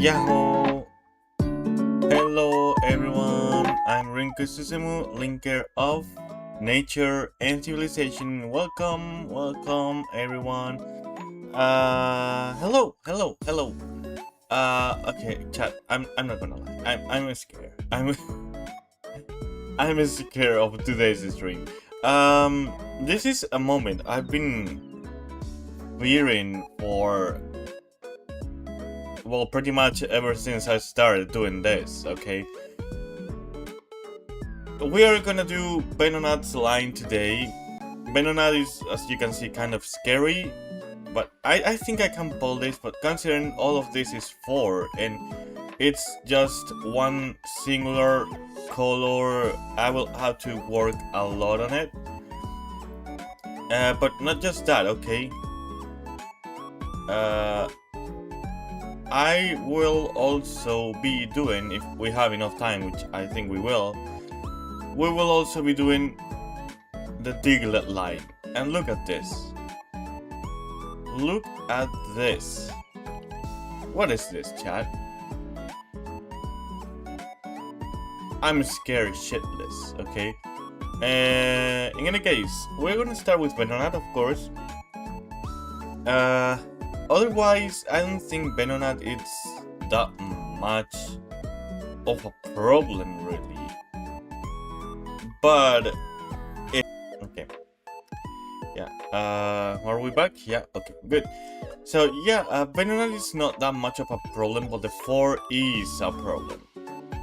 Yahoo! Hello everyone, I'm Rinku Susumu, linker of nature and civilization. Welcome everyone. Hello. Okay, chat. I'm not gonna lie. I'm scared. I'm scared of today's stream. This is a moment I've been fearing for, well, pretty much ever since I started doing this, okay? We are gonna do Venonat's line today. Venonat is, as you can see, kind of scary, but I think I can pull this, but considering all of this is 4, and it's just one singular color, I will have to work a lot on it. But not just that, okay? I will also be doing, if we have enough time, which I think we will also be doing the diglett line. And look at this. Look at this. What is this, chat? I'm scared shitless, okay? In any case, we're gonna start with Venonat, of course. Otherwise, I don't think Venonat is that much of a problem, really. But okay, yeah. Are we back? Yeah. Okay, good. So yeah, Venonat is not that much of a problem, but the 4 is a problem.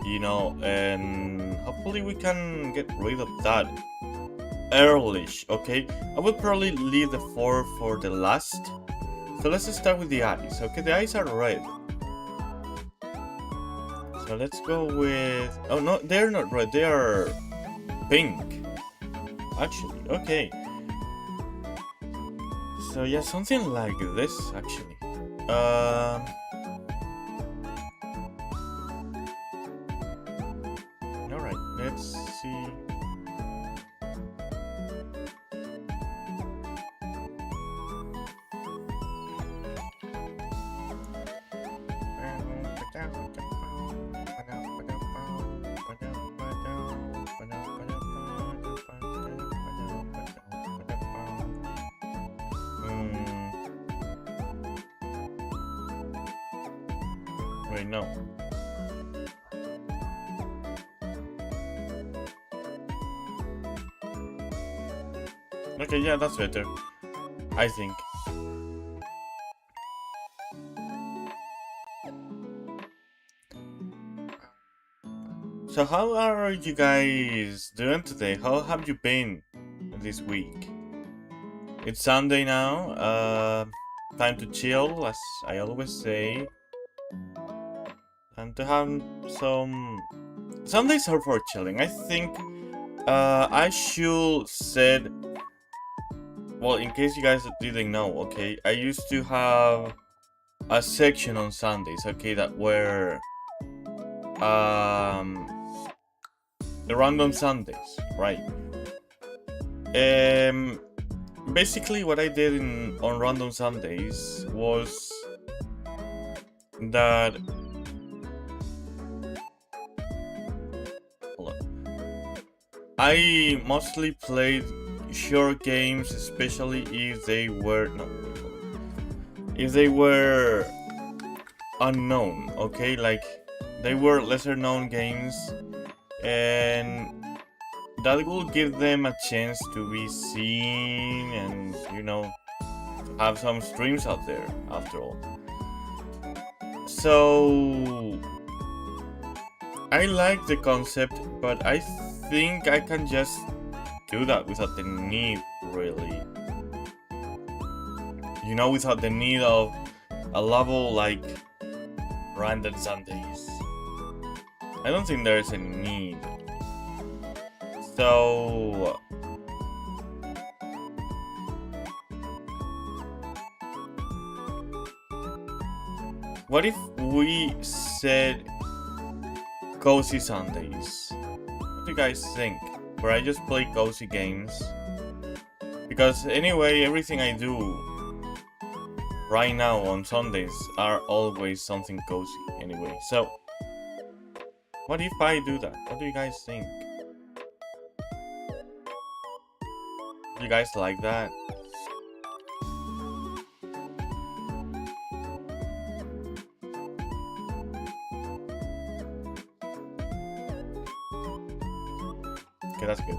You know, and hopefully we can get rid of that early-ish. Okay, I would probably leave the 4 for the last. So let's start with the eyes. Okay, the eyes are red. So let's go with... Oh no, they're not red, they are pink. Actually, okay. So yeah, something like this, actually. Alright, let's see. Wait, no. Okay, yeah, that's better, I think. So how are you guys doing today? How have you been this week? It's Sunday now, time to chill, as I always say. And to have some... Sundays are for chilling. I think I should said... Well, in case you guys didn't know, okay? I used to have a section on Sundays, okay? That were... the random Sundays, right? Basically what I did on random Sundays was that... Hold on. I mostly played short games, especially if they were... No, if they were unknown, okay? Like, they were lesser known games, and that will give them a chance to be seen and, you know, have some streams out there, after all. So I like the concept, but I think I can just do that without the need, really. You know, without the need of a level like Random Sundays. I don't think there's a need. So what if we said Cozy Sundays? What do you guys think? Where I just play cozy games? Because anyway, everything I do right now on Sundays are always something cozy anyway. So, what if I do that? What do you guys think? Do you guys like that? Okay, that's good.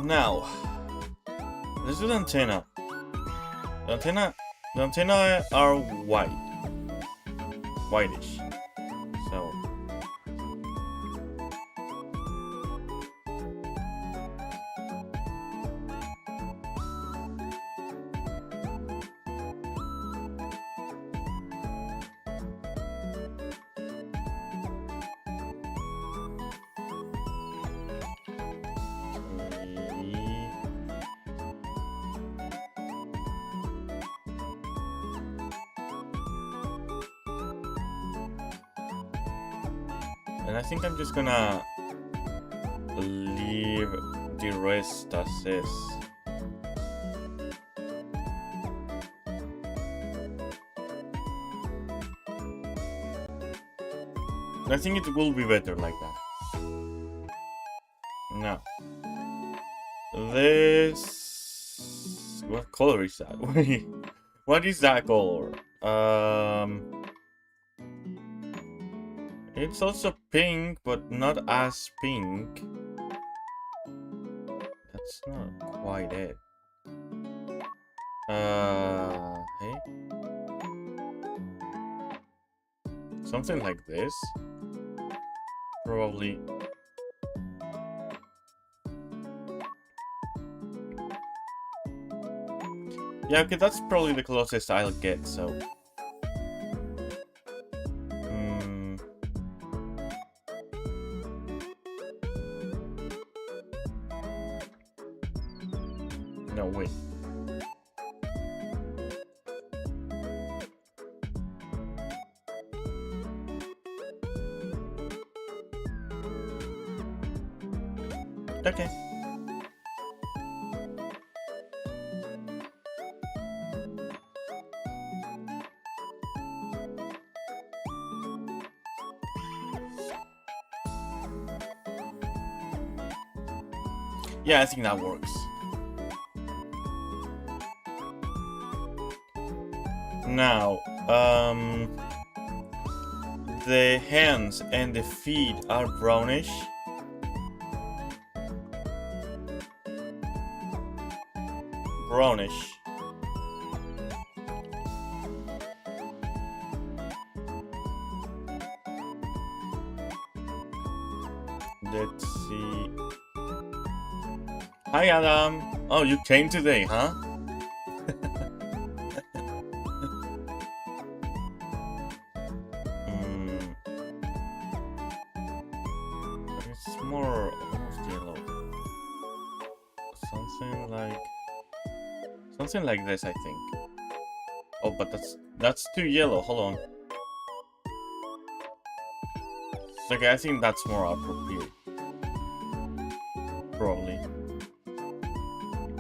Now let's do the antenna. The antenna are whitish. So and I think I'm just gonna leave the rest as is. I think it will be better like that. Now, this... what color is that? Wait, what is that color? It's also pink, but not as pink. That's not quite it. Hey? Something like this? Probably. Yeah, okay, that's probably the closest I'll get, so... No, wait. Okay. Yeah, I think that works. Now, the hands and the feet are brownish. Brownish. Let's see. Hi, Adam. Oh, you came today, huh? It's more almost yellow. Something like this, I think. Oh, but that's too yellow. Hold on. Okay, I think that's more appropriate. Probably.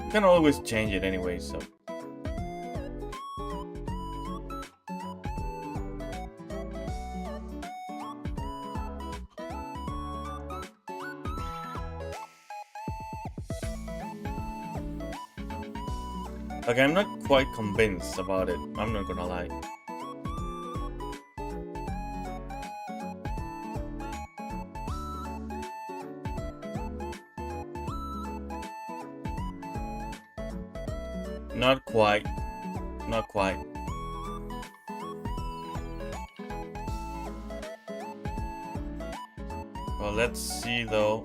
You can always change it anyway, so. Okay, I'm not quite convinced about it. I'm not gonna lie. Not quite. Not quite. Well, let's see though.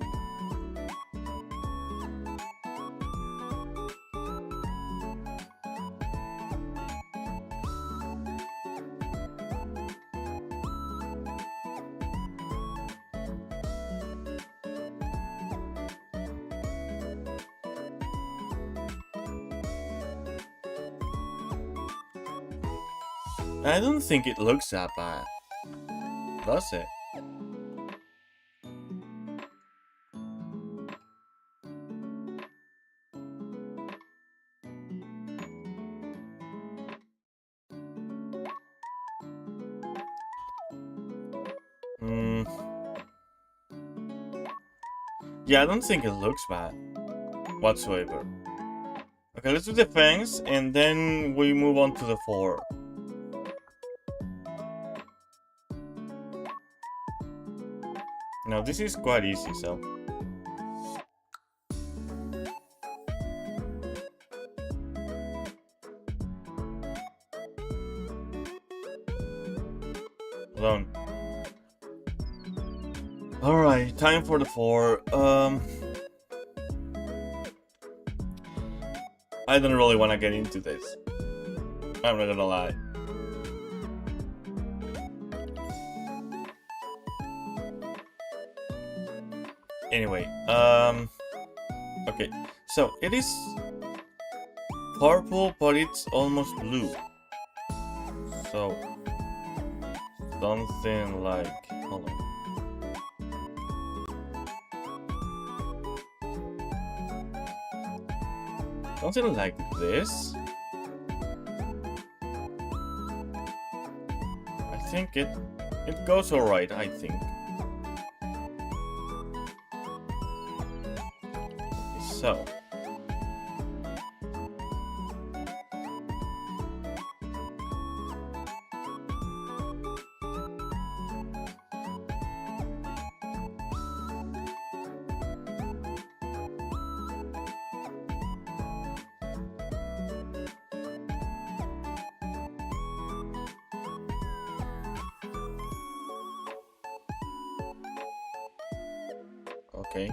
I don't think it looks that bad, does it? Yeah, I don't think it looks bad whatsoever. Okay, let's do the fence and then we move on to the 4. Now this is quite easy, so. Hold on. Alright, time for the 4. I don't really want to get into this. I'm not gonna lie. Anyway, okay. So, it is purple, but it's almost blue. So, something like... Hold on. Something like this. I think it goes alright, I think. So. Okay.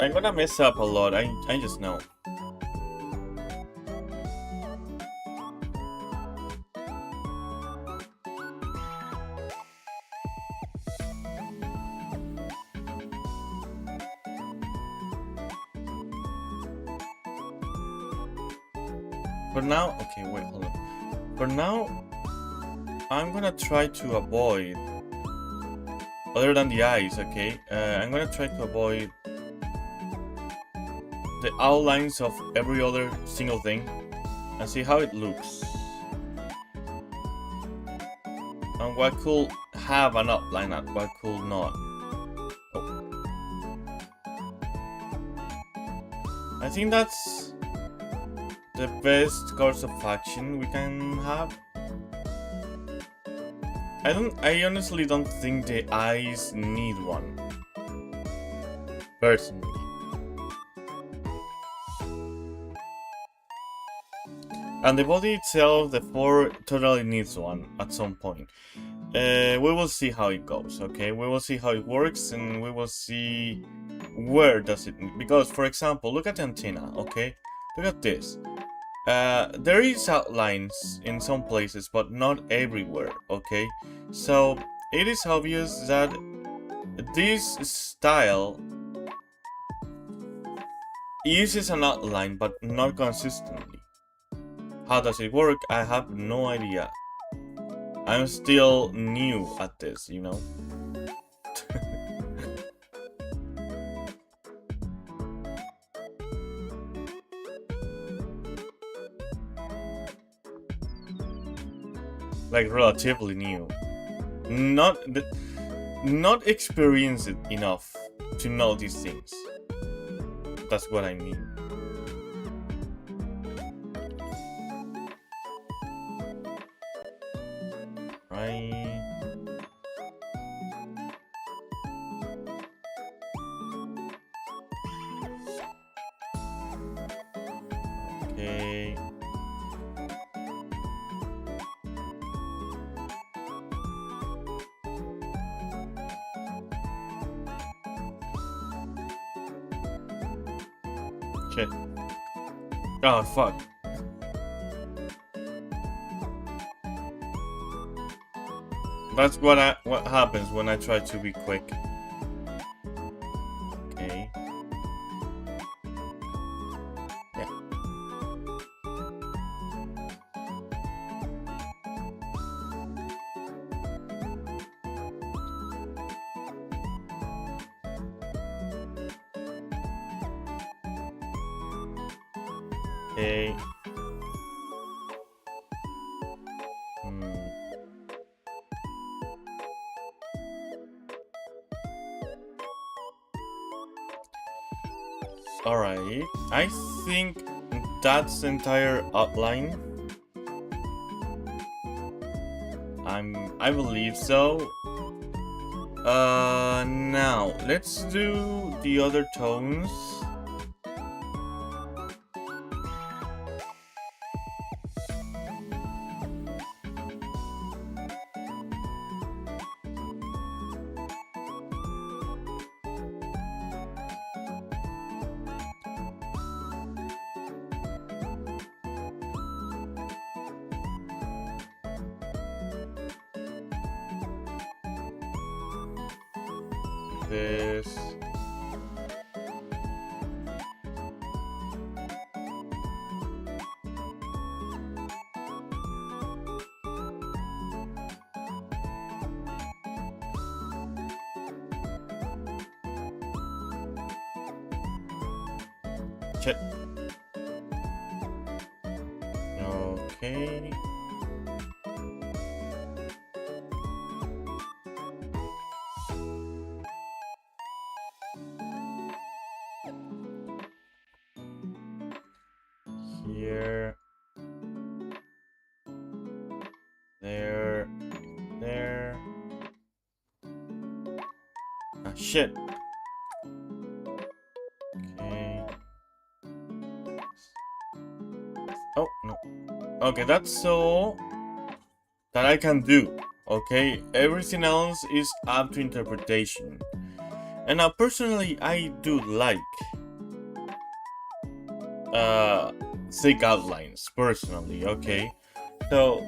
I'm gonna mess up a lot, I just know. For now, okay, wait, hold on. For now, I'm gonna try to avoid, other than the eyes, okay? I'm gonna try to avoid the outlines of every other single thing and see how it looks. And what could have an outline and what could not. Oh. I think that's the best course of action we can have. I honestly don't think the eyes need one. Personally. And the body itself, the 4 totally needs one at some point. We will see how it goes, okay? We will see how it works and we will see where does it need. Because, for example, look at the antenna, okay? Look at this. There is outlines in some places, but not everywhere, okay? So, it is obvious that this style uses an outline, but not consistently. How does it work? I have no idea. I'm still new at this, you know? Like relatively new. Not experienced enough to know these things. That's what I mean. Right. Okay. Shit. Oh, fuck. That's what happens when I try to be quick. Okay. Yeah. Okay. Alright, I think that's the entire outline. I believe so. Now let's do the other tones. This. Check. Okay. Here, there, there. Ah, shit. Okay. Oh, no. Okay, that's all that I can do. Okay, everything else is up to interpretation. And now, personally, I do like thick outlines, personally, okay? So,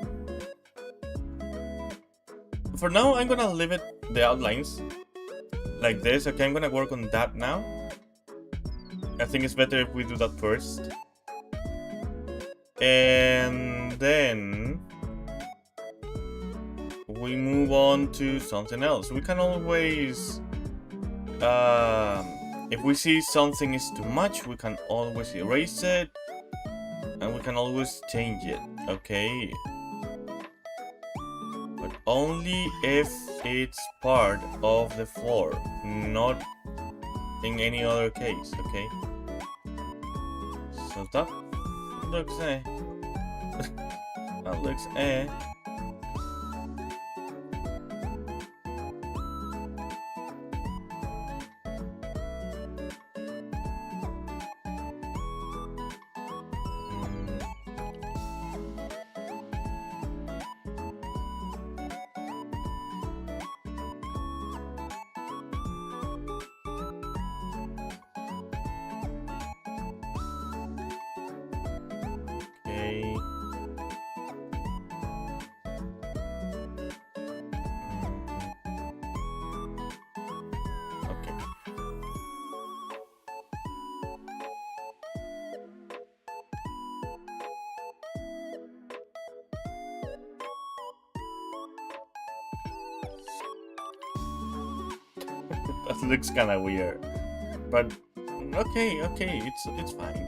for now, I'm gonna leave it, the outlines, like this, okay? I'm gonna work on that now. I think it's better if we do that first. And then we move on to something else. We can always, if we see something is too much, we can always erase it. And we can always change it, okay? But only if it's part of the floor, not in any other case, okay? So that looks that looks that looks kind of weird, but okay, it's fine.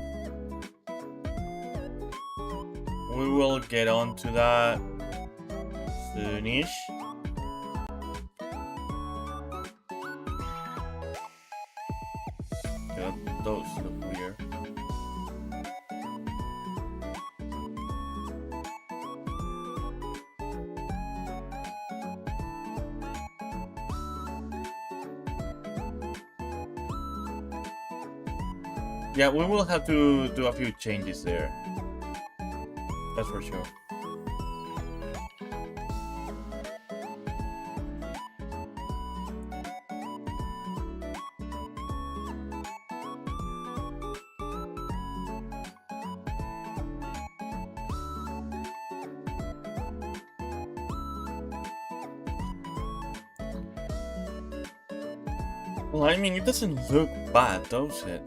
We will get on to that soonish. Yeah, those look weird. Yeah, we will have to do a few changes there. That's for sure. Well, I mean, it doesn't look bad, does it?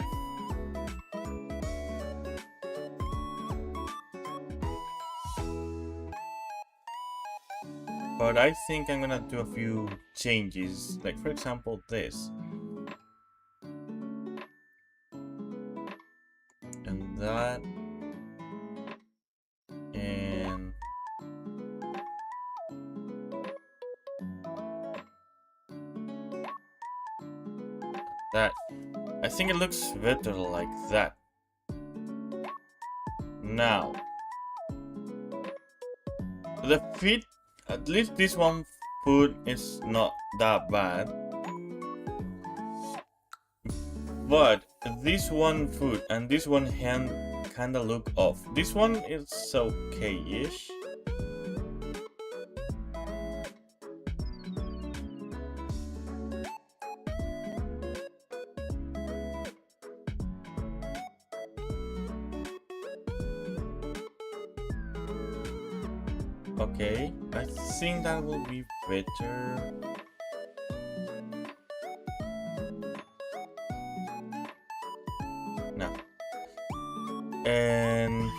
But I think I'm gonna do a few changes, like for example this. And that. that. I think it looks better like that. Now, the feet, at least this one foot is not that bad. But this one foot and this one hand kinda look off. This one is okay-ish. Okay, I think that will be better. Now, and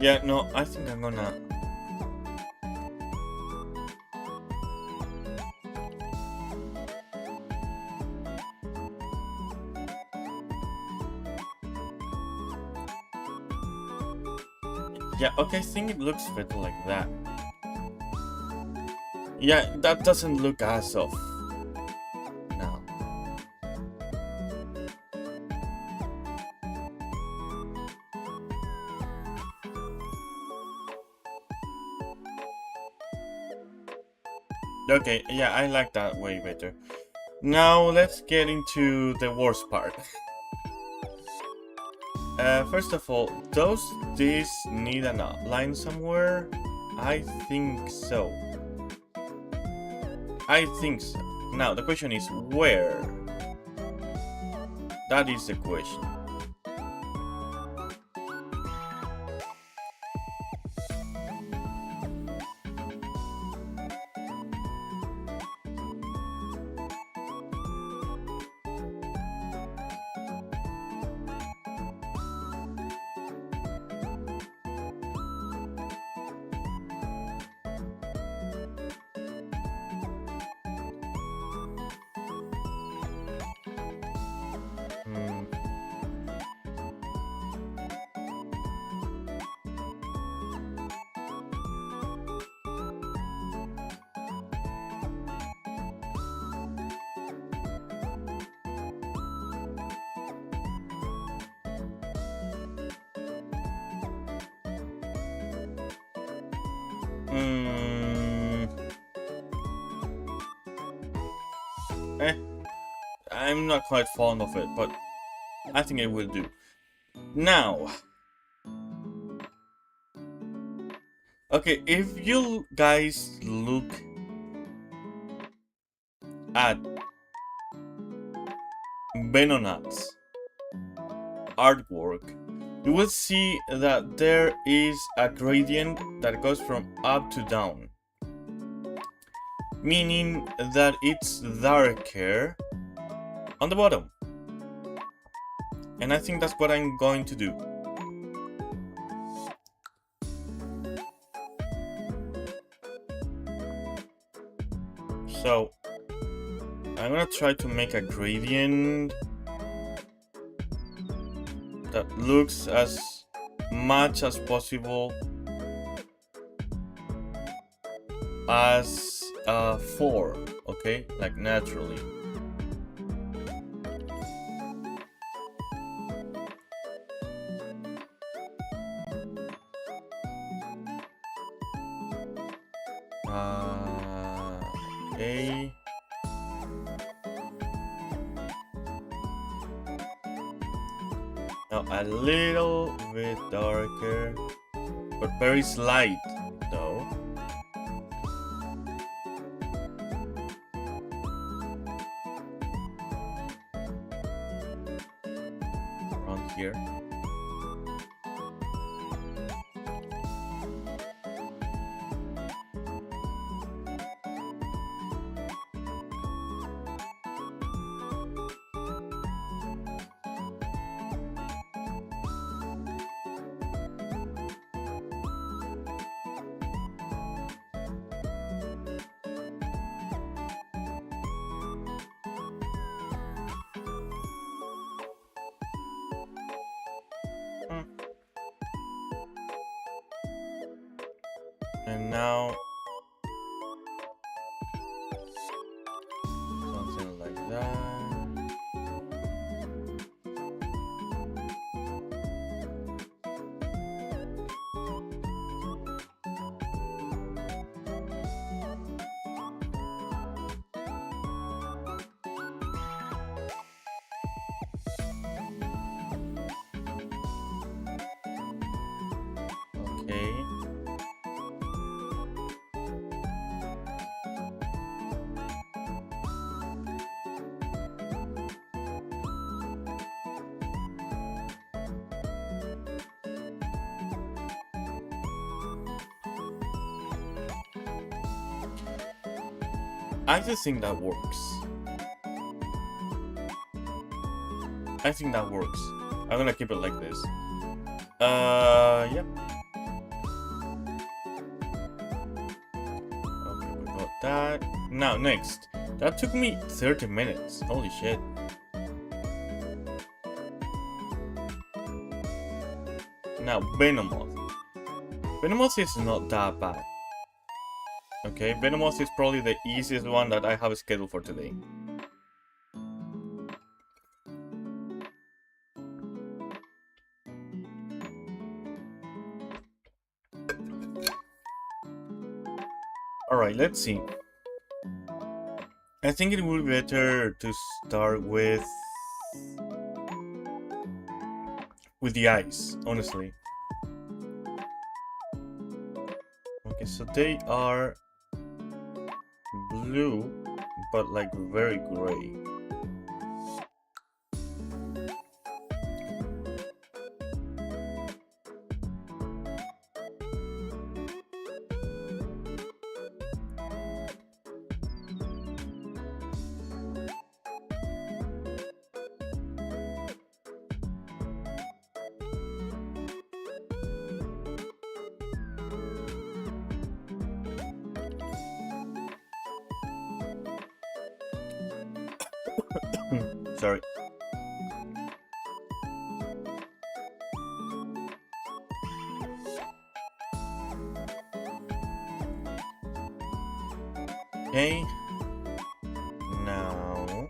yeah, no, I think I'm gonna. Yeah, okay, I think it looks better like that. Yeah, that doesn't look as off. No. Okay, yeah, I like that way better. Now let's get into the worst part. First of all, does this need an outline somewhere? I think so. I think so. Now the question is where? That is the question. I'm not quite fond of it, but I think it will do. Now, okay, if you guys look at Benonat's artwork, you will see that there is a gradient that goes from up to down, meaning that it's darker on the bottom. And I think that's what I'm going to do. So I'm gonna try to make a gradient that looks as much as possible as 4, okay, like naturally. Okay. Now a little bit darker, but very slight though. Around here. And now something like that. Okay. I just think that works. I think that works. I'm gonna keep it like this. Yep. Okay, we got that. Now, next. That took me 30 minutes. Holy shit. Now, Venomoth. Venomoth is not that bad. Okay, Venomoth is probably the easiest one that I have scheduled for today. Alright, let's see. I think it would be better to start with the eyes, honestly. Okay, so they are blue, but like very gray. Sorry. Okay. Now.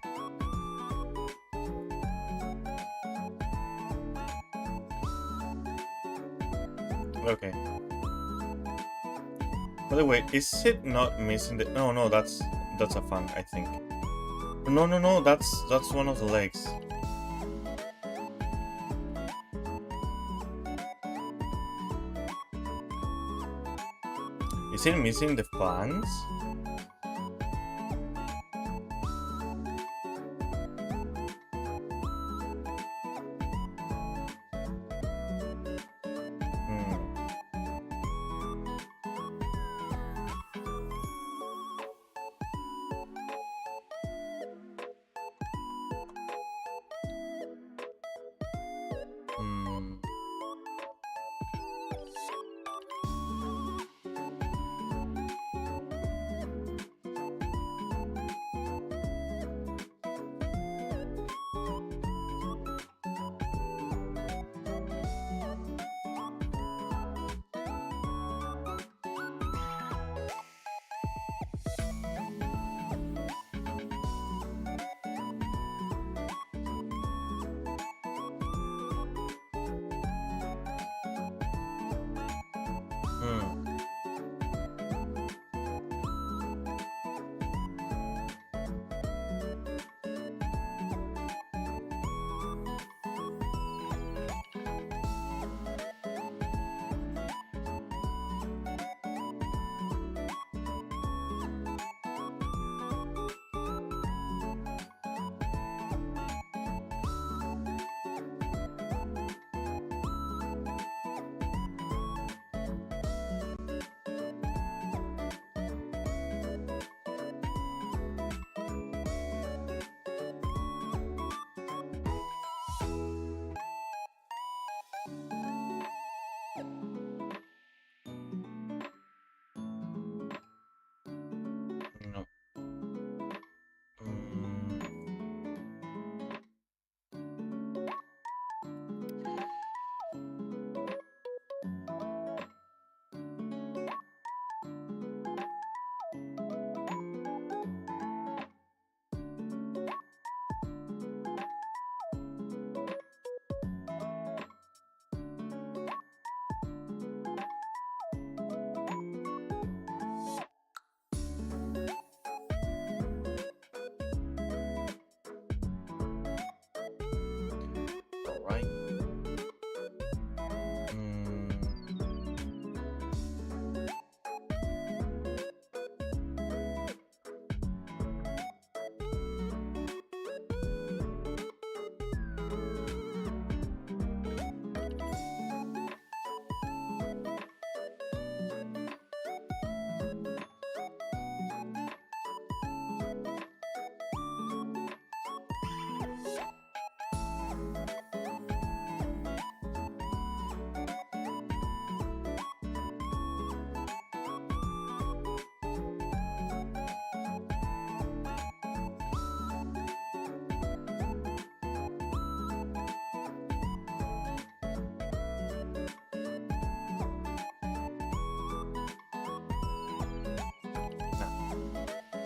Okay. By the way, is it not missing the? No, that's a fang, I think. No, that's one of the legs. Is it missing the fangs?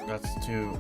That's too...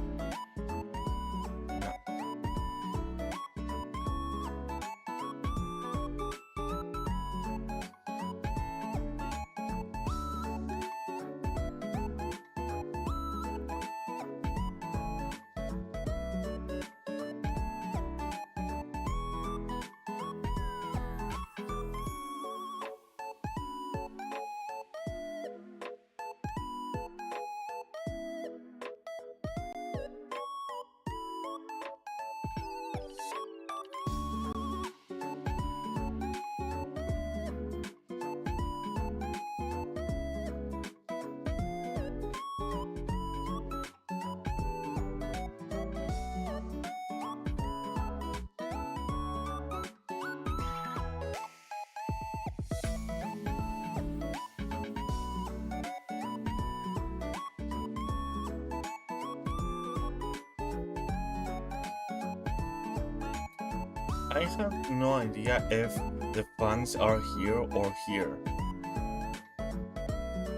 I have no idea if the fangs are here or here.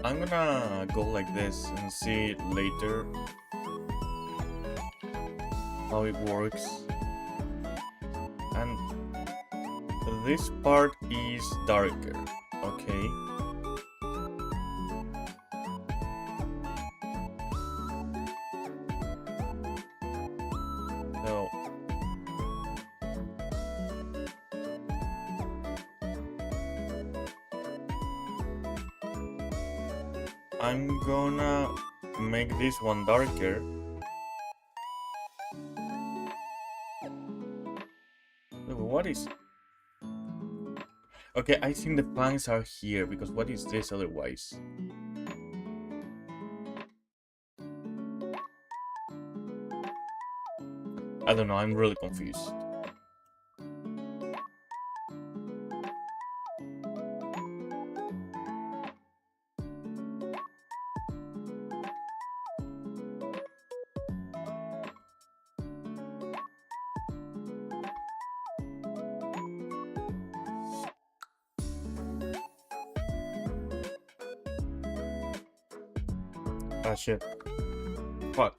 I'm gonna go like this and see later how it works. And this part is darker, okay? So I'm gonna make this one darker. What is... Okay, I think the fangs are here, because what is this otherwise? I don't know, I'm really confused. Ah, shit. Fuck.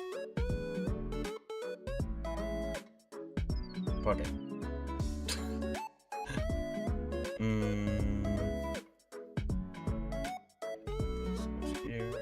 Fuck it. Here.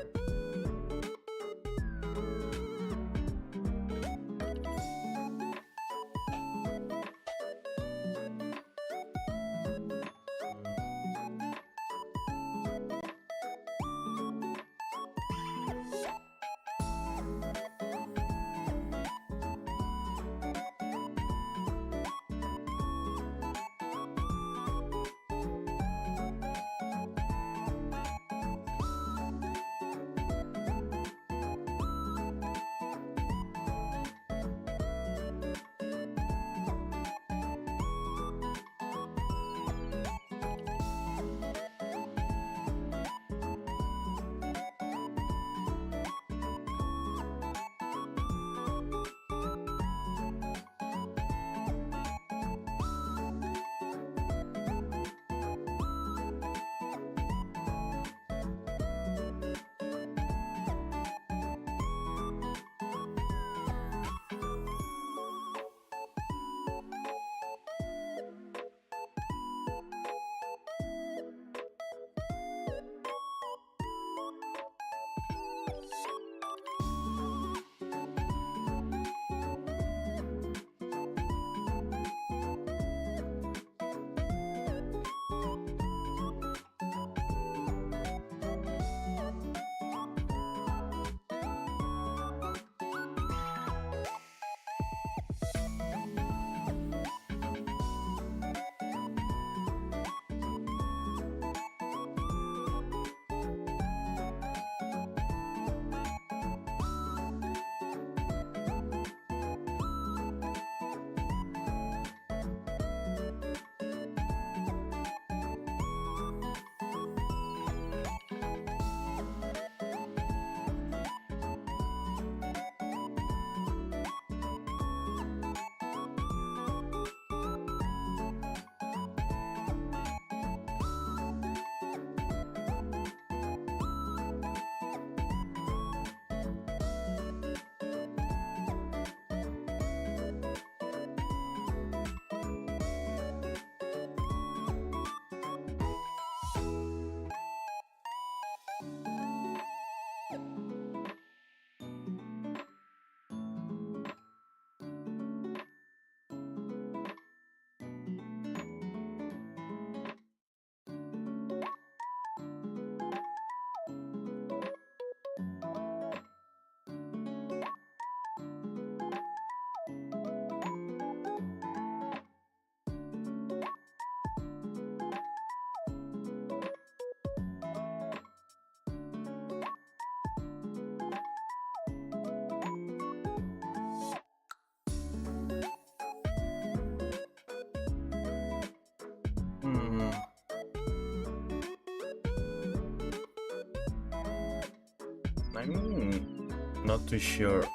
I'm not too sure,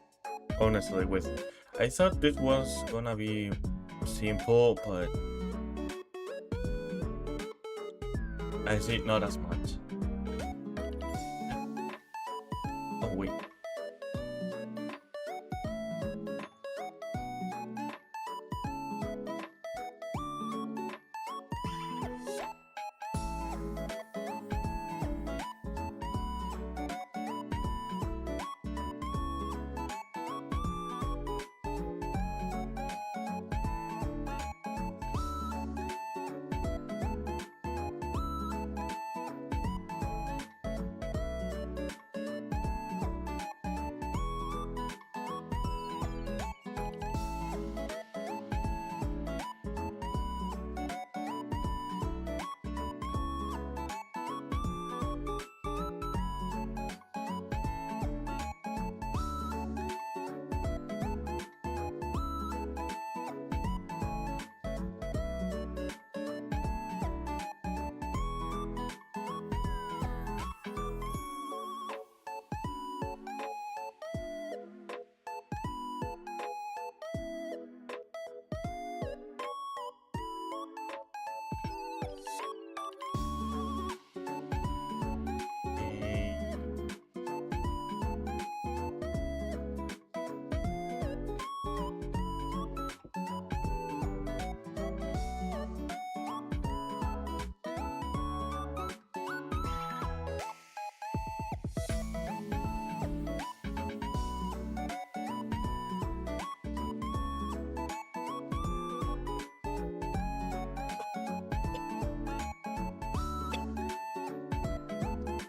honestly. I thought this was gonna be simple, but I see not as much. Oh wait.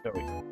There we go.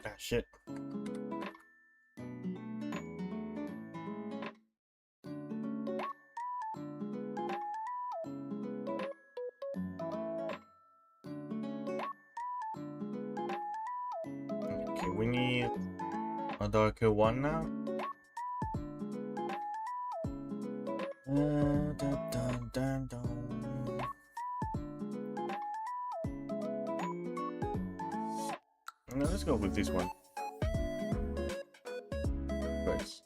Ah, shit. Okay, we need a darker one now. Dun, dun, dun, dun. No, let's go with this one. First.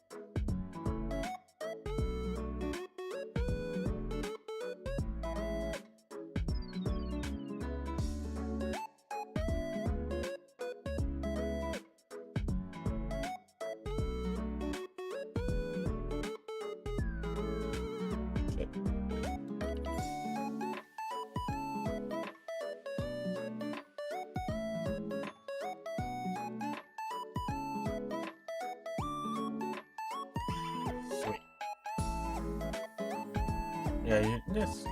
Yeah, yes.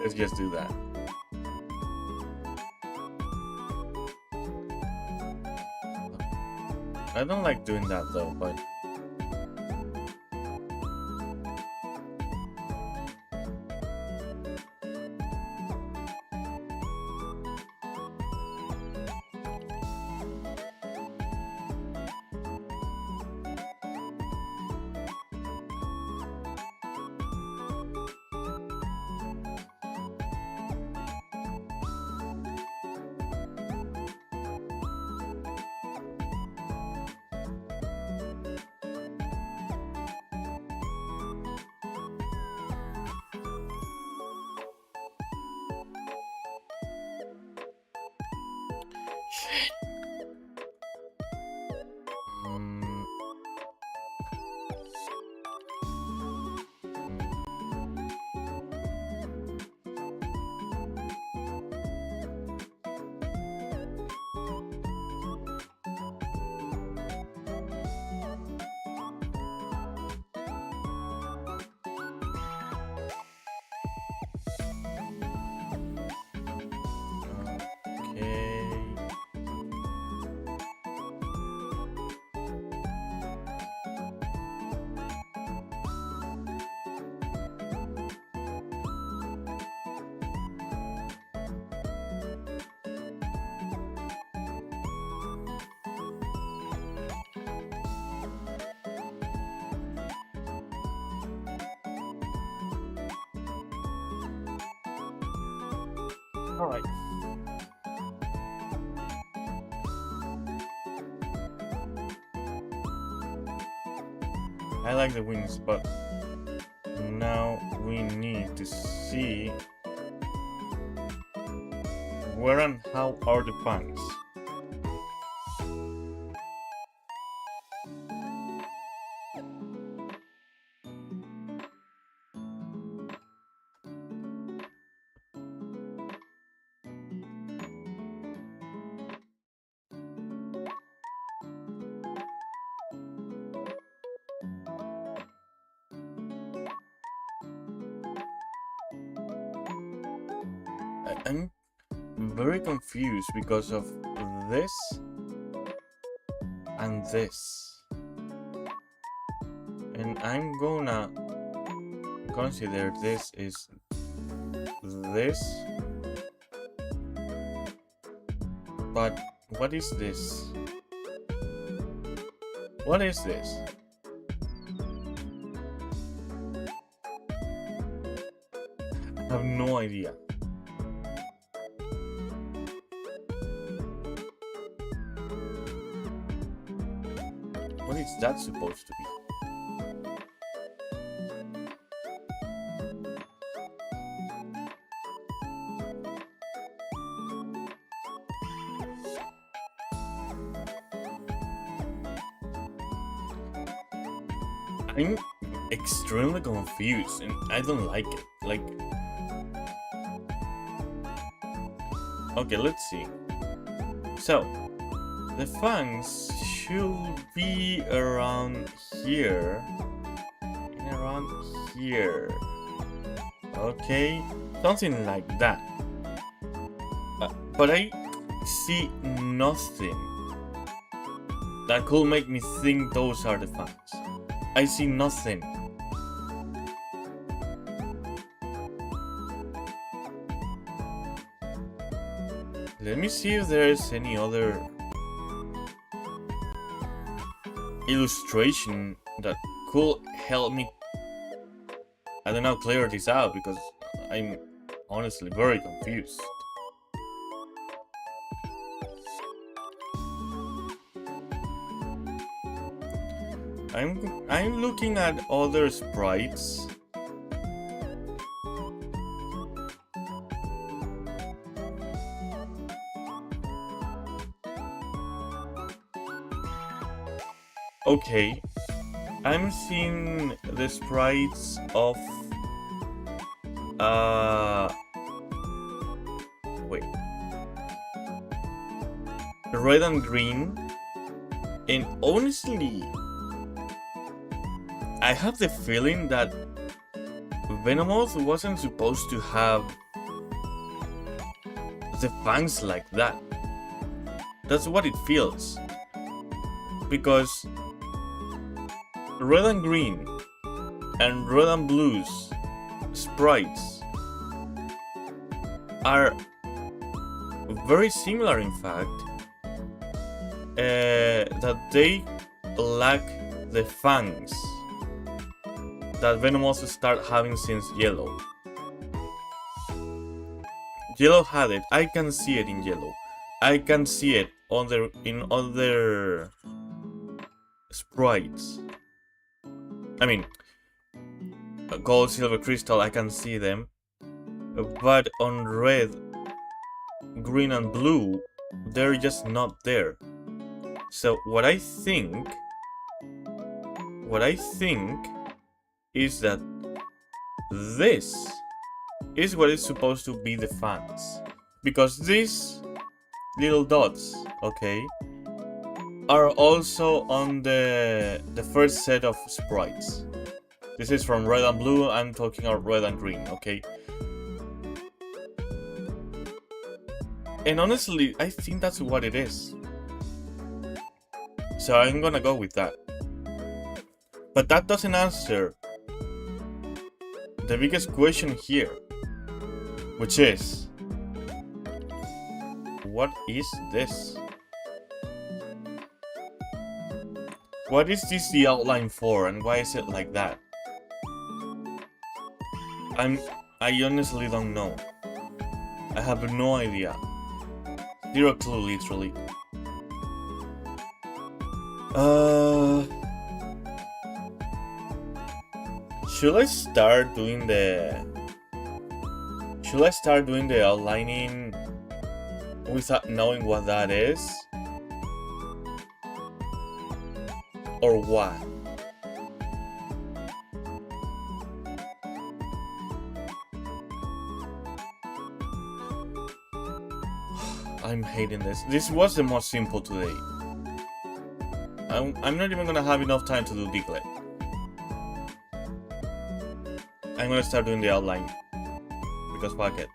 Let's just do that. I don't like doing that though, but Alright. I like the wings, but now we need to see where and how are the fangs. I'm very confused because of this and this, and I'm gonna consider this is this, but what is this? What is this? I have no idea. What is that supposed to be? I'm extremely confused and I don't like it. Like, okay, let's see. So, the fangs should be around here. And around here. Okay, something like that. But I see nothing that could make me think those are the fangs. I see nothing. Let me see if there's any other illustration that could help me, I don't know, clear this out, because I'm honestly very confused. I'm looking at other sprites. Okay, I'm seeing the sprites of wait, red and green, and honestly I have the feeling that Venomoth wasn't supposed to have the fangs like that. That's what it feels, because red and green and red and blues sprites are very similar, in fact, that they lack the fangs that Venomoth start having since Yellow. Yellow had it. I can see it in Yellow. I can see it in other sprites. I mean, gold, silver, crystal, I can see them. But on red, green and blue, they're just not there. So what I think is that this is what is supposed to be the fangs, because these little dots, okay, are also on the first set of sprites. This is from red and blue. I'm talking about red and green, okay? And honestly, I think that's what it is. So I'm gonna go with that. But that doesn't answer the biggest question here, which is, what is this? What is this the outline for, and why is it like that? I honestly don't know. I have no idea. Zero clue, literally. Should I start doing the outlining without knowing what that is? Or what? I'm hating this. This was the most simple today. I'm not even gonna have enough time to do diglett. I'm gonna start doing the outline. Because fuck it.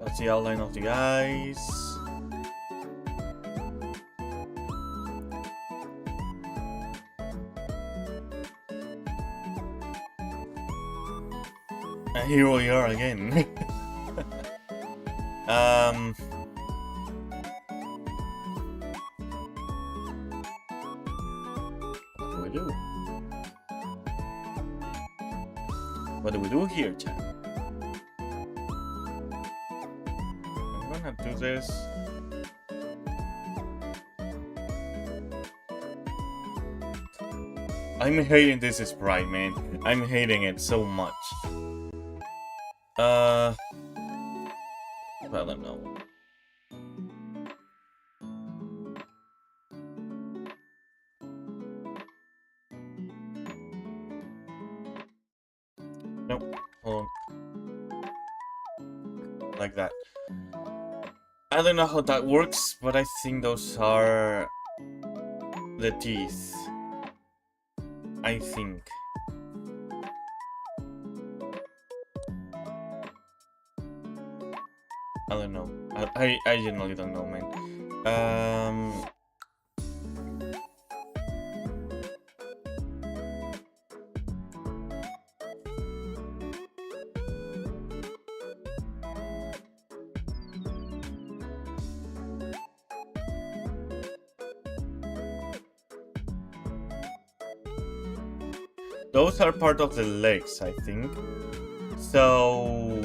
That's the outline of the eyes. And here we are again. What do we do? What do we do here, chat? I'm gonna do this. I'm hating this sprite, man. I'm hating it so much. I don't know. Nope. Hold on. Like that. I don't know how that works, but I think those are the teeth. I think. I don't know. I genuinely don't know, man. Those are part of the legs, I think. So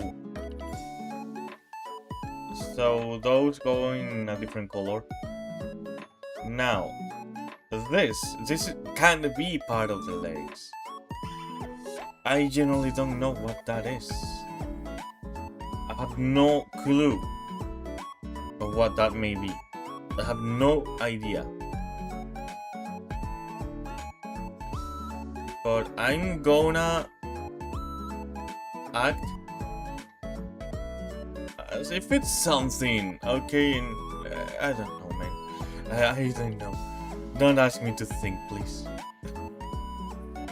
those go in a different color. Now, this can't be part of the legs. I genuinely don't know what that is. I have no clue of what that may be. I have no idea. But I'm gonna act as if it's something, okay? And I don't know, man. I don't know. Don't ask me to think, please.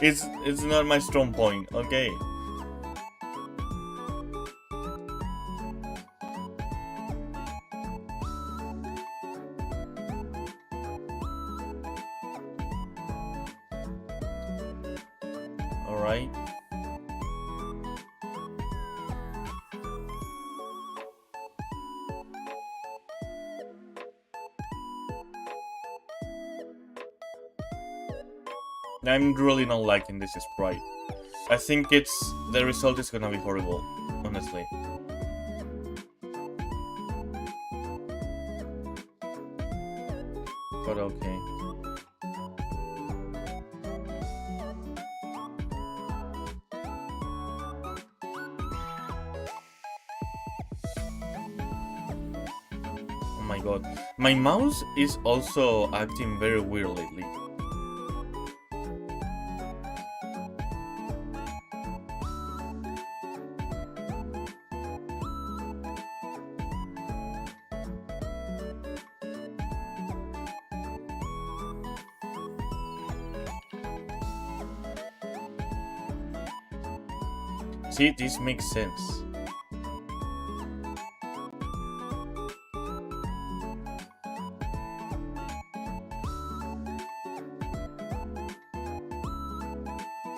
It's not my strong point, okay? Alright. I'm really not liking this sprite. I think the result is gonna be horrible, honestly. But okay. Oh my god. My mouse is also acting very weird lately. See, this makes sense.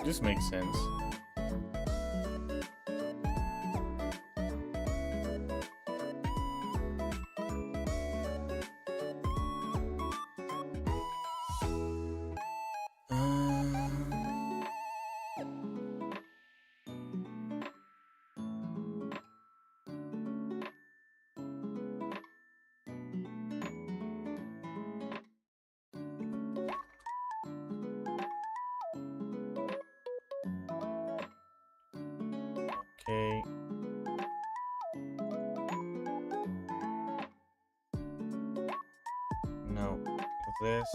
This makes sense. Okay. Now this.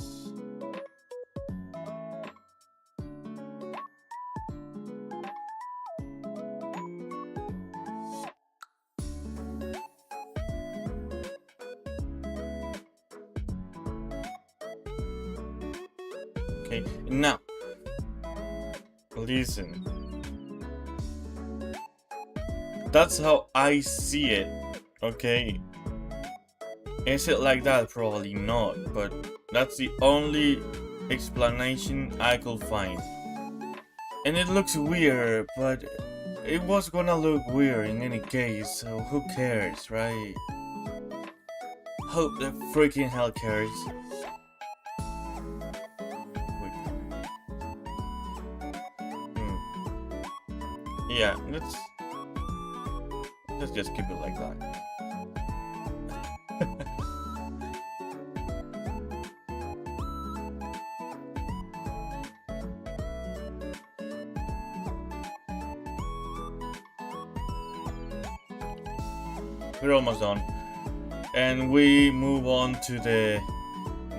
Okay, now listen. That's how I see it, okay? Is it like that? Probably not, but that's the only explanation I could find. And it looks weird, but it was gonna look weird in any case, so who cares, right? Who the freaking hell cares? Yeah, let's just keep it like that. We're almost done. And we move on to the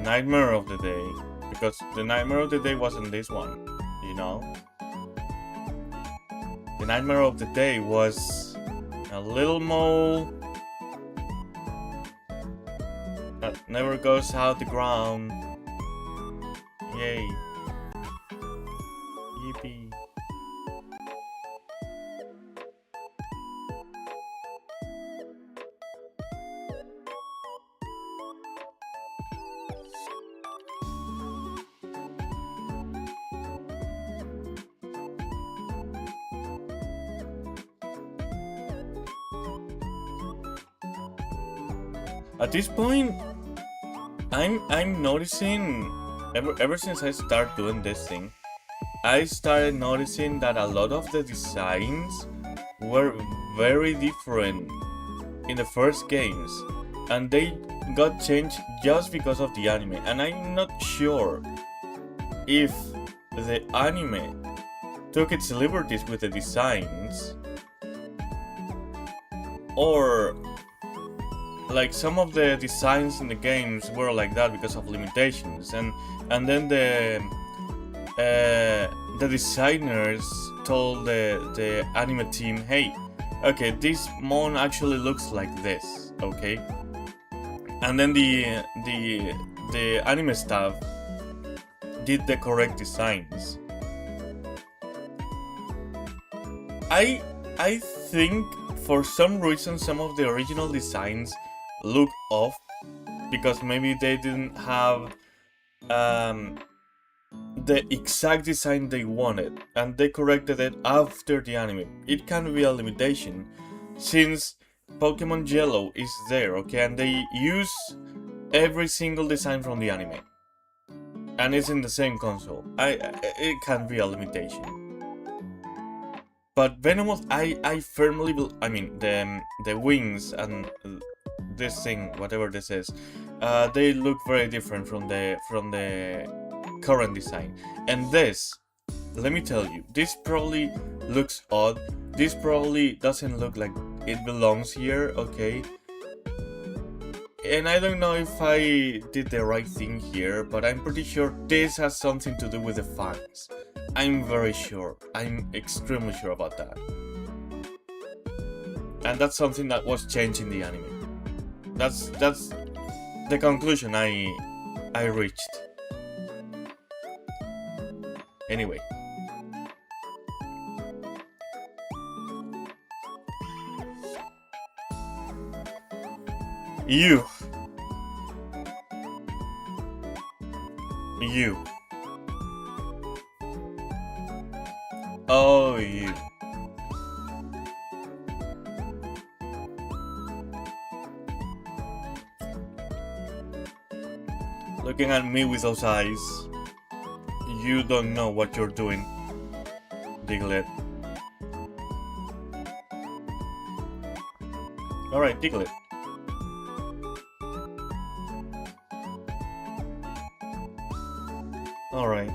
nightmare of the day. Because the nightmare of the day wasn't this one, you know? The nightmare of the day was a little mole that never goes out the ground. Yay. Yippee. At this point, I'm noticing ever since I started doing this thing, I started noticing that a lot of the designs were very different in the first games, and they got changed just because of the anime. And I'm not sure if the anime took its liberties with the designs, or like some of the designs in the games were like that because of limitations, and then the designers told the anime team, hey, okay, this mon actually looks like this, okay, and then the anime staff did the correct designs. I think for some reason some of the original designs look off because maybe they didn't have the exact design they wanted, and they corrected it after the anime. It can be a limitation since Pokemon Yellow is there, okay, and they use every single design from the anime and it's in the same console. It can be a limitation. But Venomous, I firmly believe, I mean, the wings and this thing, whatever this is, they look very different from the current design. And this, let me tell you, this probably looks odd. This probably doesn't look like it belongs here, okay? And I don't know if I did the right thing here, but I'm pretty sure this has something to do with the fans. I'm very sure. I'm extremely sure about that. And that's something that was changed in the anime. That's the conclusion I reached. Anyway. You. You. Oh, you. Looking at me with those eyes. You don't know what you're doing, Diglett. Alright, Diglett. Alright.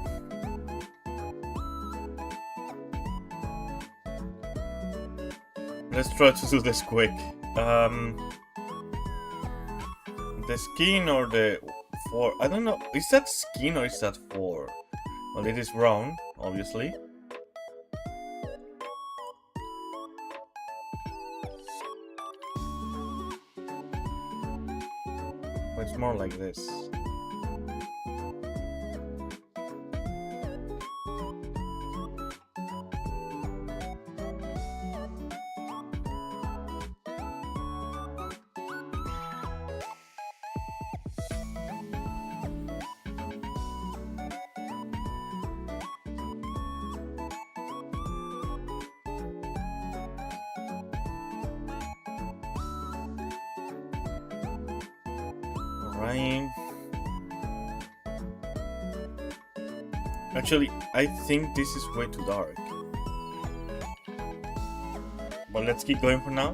Let's try to do this quick. The skin or the 4? I don't know. Is that skin or is that 4? Well, it is round, obviously. But it's more like this. Right. Actually, I think this is way too dark. But let's keep going for now.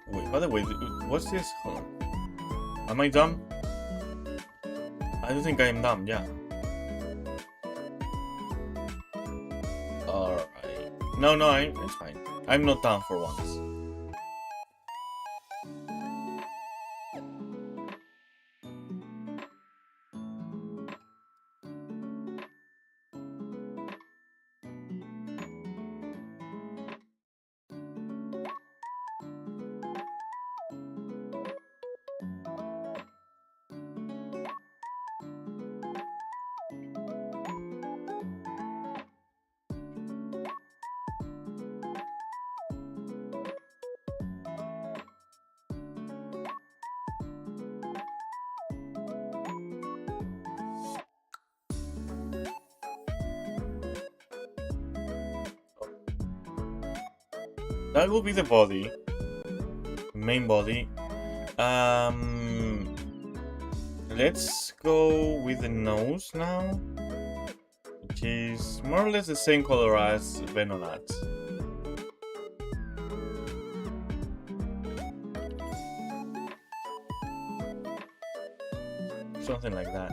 Wait, by the way, what's this? Hold on. Am I dumb? I don't think I am dumb, yeah. No, it's fine. I'm not down for once. That will be the body, main body. Let's go with the nose now, which is more or less the same color as Venonat. Something like that.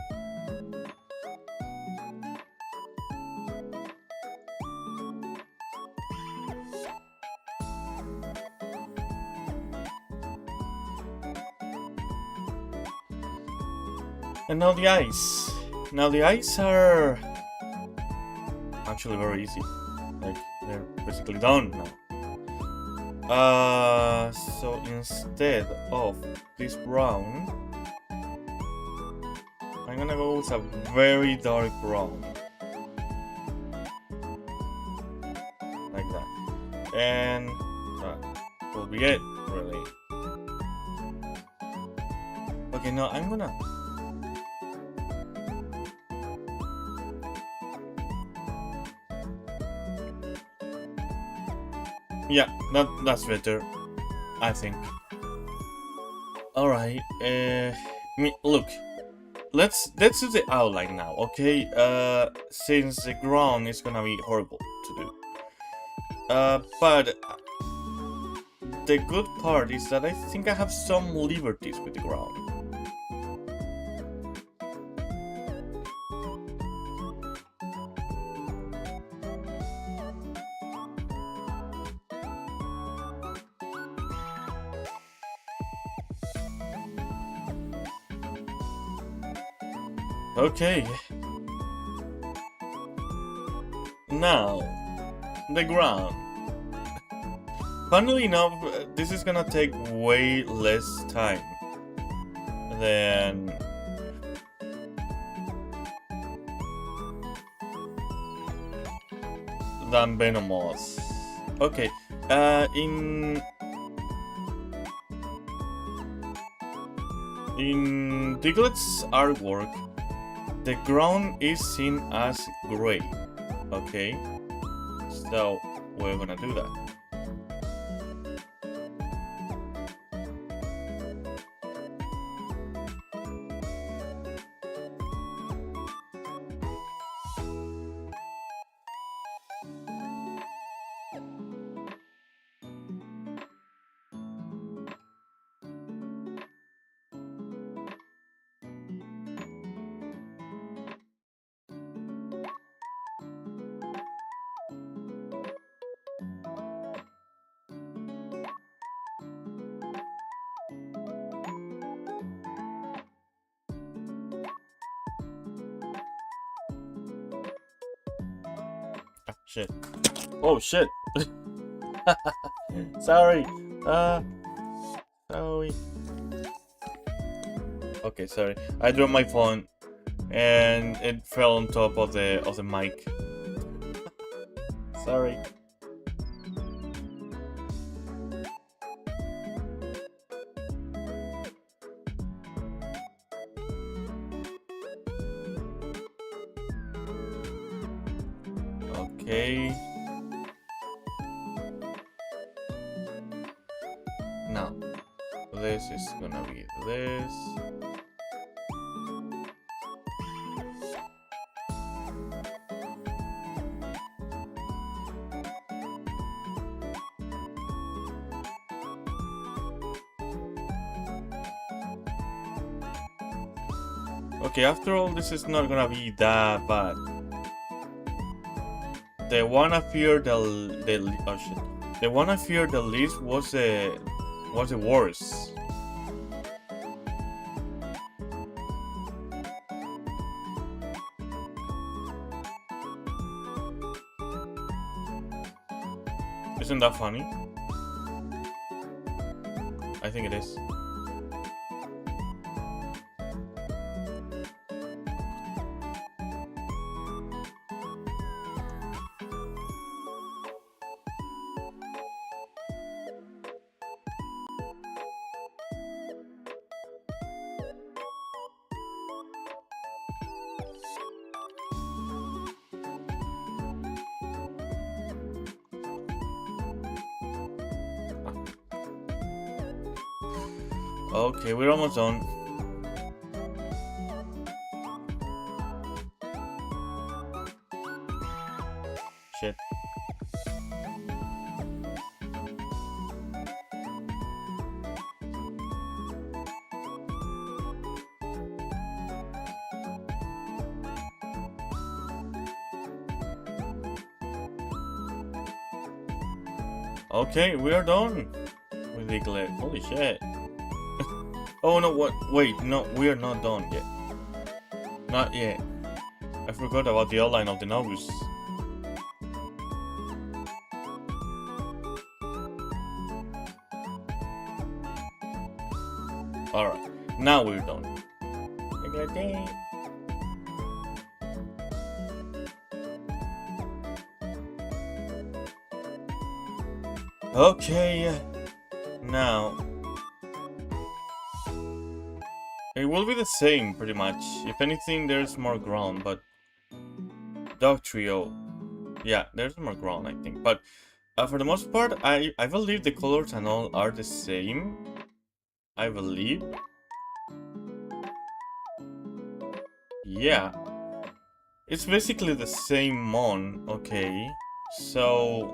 And now the eyes. Now the eyes are actually very easy. Like, they're basically done now. So instead of this brown, I'm gonna go with a very dark brown. Like that. And that will be it, really. Okay, now I'm gonna... Yeah, that's better, I think. Alright, look, let's do the outline now, okay? Since the ground is gonna be horrible to do. But the good part is that I think I have some liberties with the ground. Okay. Now, the ground. Funnily enough, this is gonna take way less time than than venomous. Okay, in Diglett's artwork, the ground is seen as gray. Okay, so we're gonna do that. Shit. Oh shit. Sorry. Sorry. Okay, sorry. I dropped my phone and it fell on top of the mic. Sorry. Okay. Now, this is gonna be this. Okay, after all, this is not gonna be that bad. The one I feared the one I feared the least was the worst. Isn't that funny? I think it is. Okay, we're almost done. Shit. Okay, we are done with the diglett. Holy shit. Oh no, what? Wait, no, we are not done yet. Not yet. I forgot about the outline of the novus. Alright, now we're done. Okay, now it will be the same pretty much. If anything, there's more ground, but dog trio, yeah, there's more ground, I think. But for the most part, I believe the colors and all are the same. I believe. Yeah, it's basically the same mon. Okay, so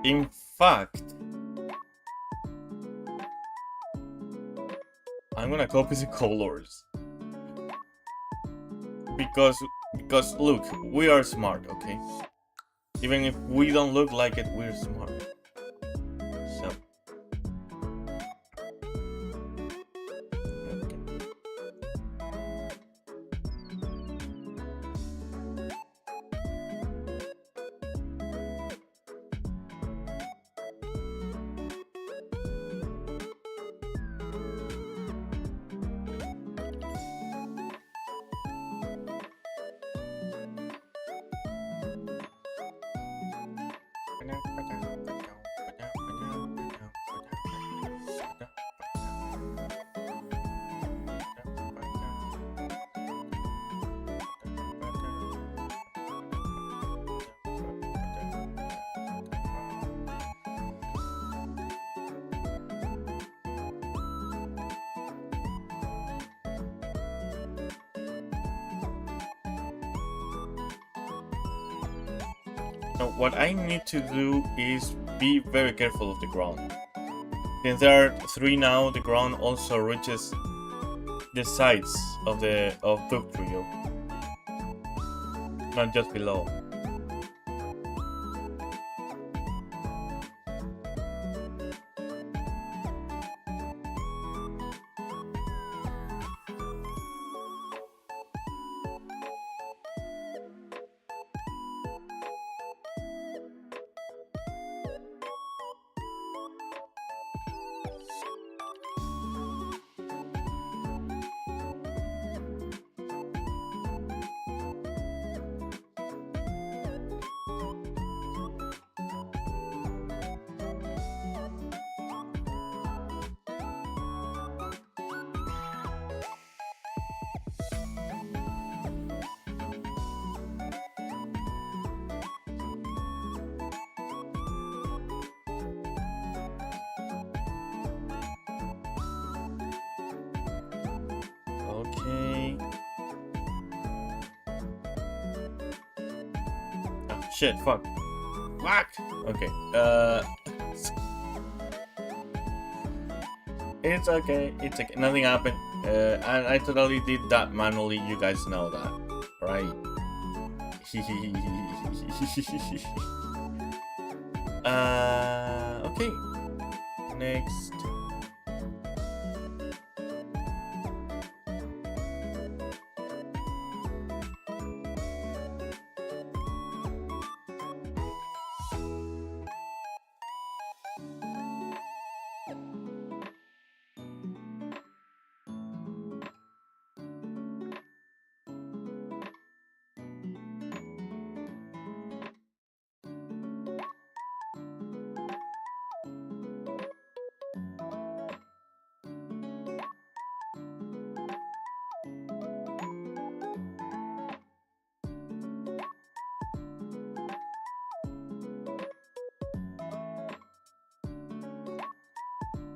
in fact, I'm gonna copy the colors because look, we are smart, okay? Even if we don't look like it, we're smart. So Now, what I need to do is be very careful of the ground. Since there are 3 now, the ground also reaches the sides of the book trio, not just below. Okay. Oh, shit, fuck. Fuck! Okay, it's okay, it's okay. Nothing happened. And I totally did that manually, you guys know that, right? Okay. Next.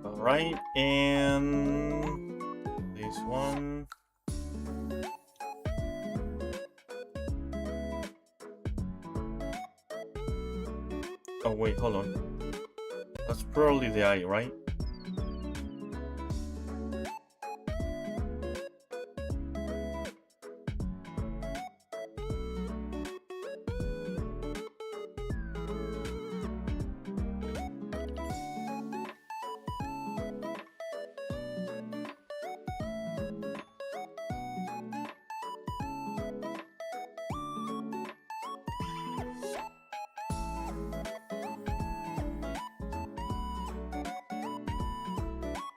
Alright, and this one. Oh wait, hold on. That's probably the eye, right?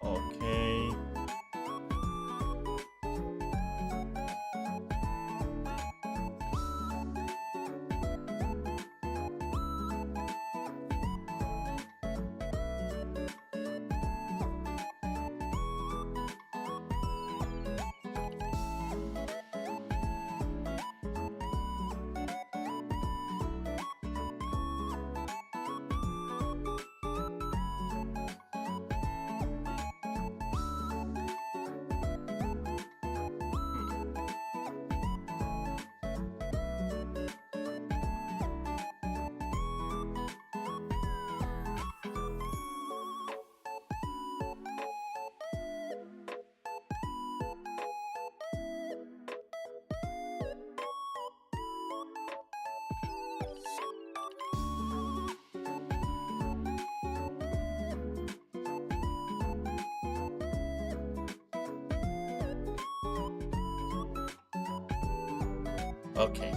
Okay. Okay.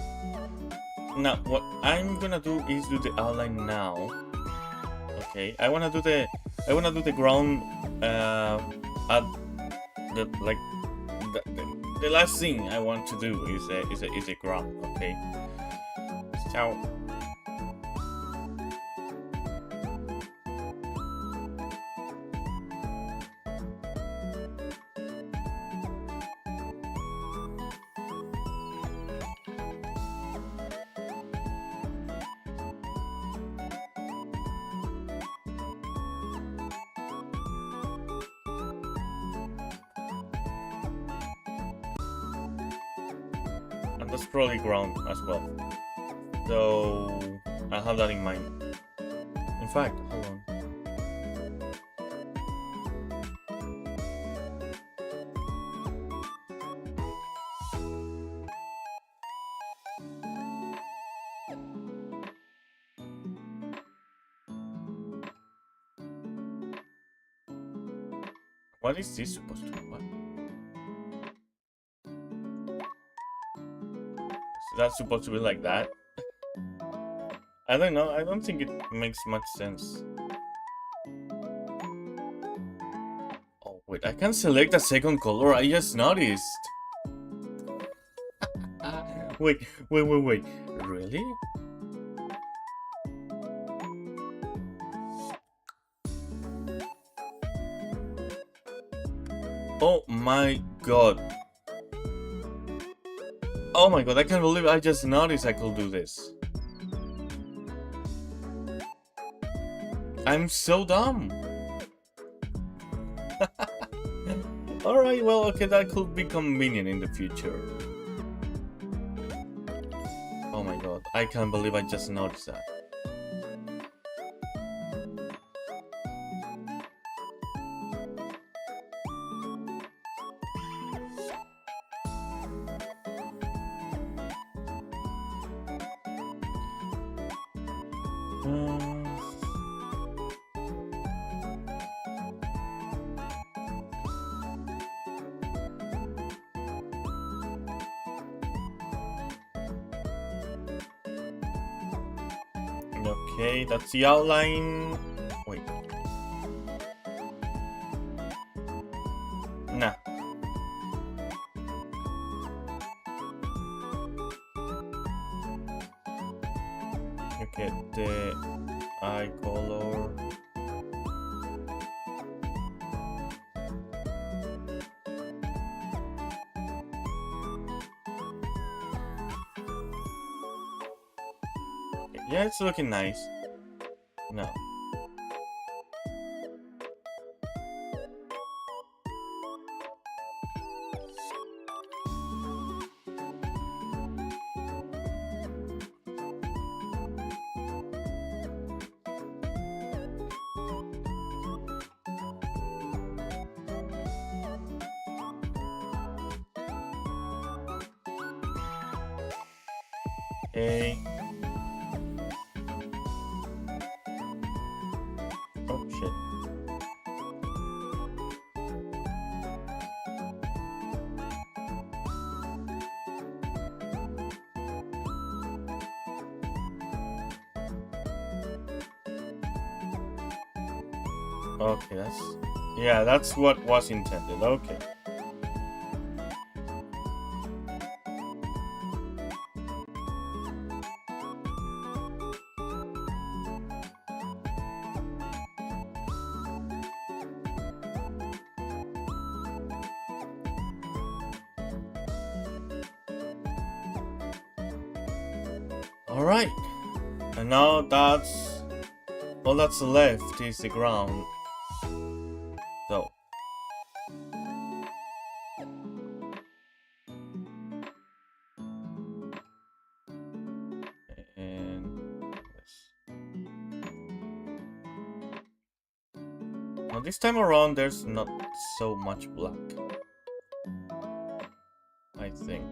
Now what I'm gonna do is do the outline now. Okay. I wanna do the ground at the last thing I want to do is a ground. Okay. So and that's probably ground as well. So I have that in mind. In fact, hold on. What is this supposed to be? What? Is that supposed to be like that? I don't know. I don't think it makes much sense. Oh, wait. I can select a second color. I just noticed. Wait. Really? Oh my god. Oh my god, I can't believe I just noticed I could do this. I'm so dumb. Alright, well, okay, that could be convenient in the future. Oh my god, I can't believe I just noticed that. Okay, that's the outline. Wait. Nah. Okay, the eye color. Yeah, it's looking nice. No. Okay. Oh shit. Okay, that's what was intended. Okay. Alright, and now that's all that's left is the ground. So and this. Now this time around there's not so much black, I think.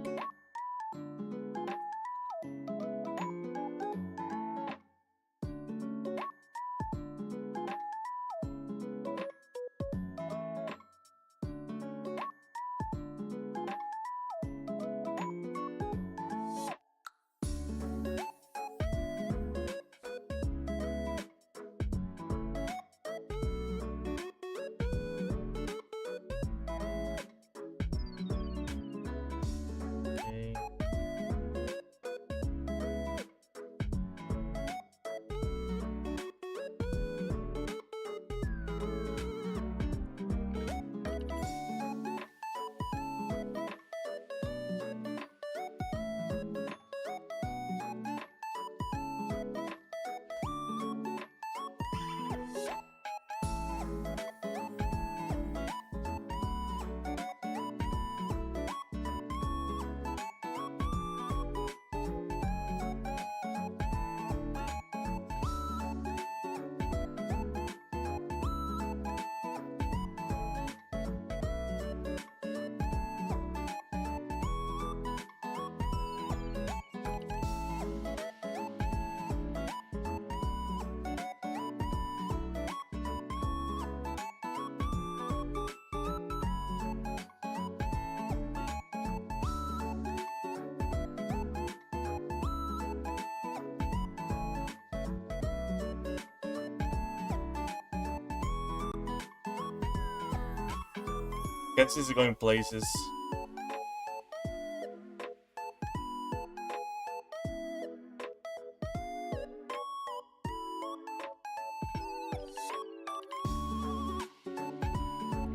Cats is going places.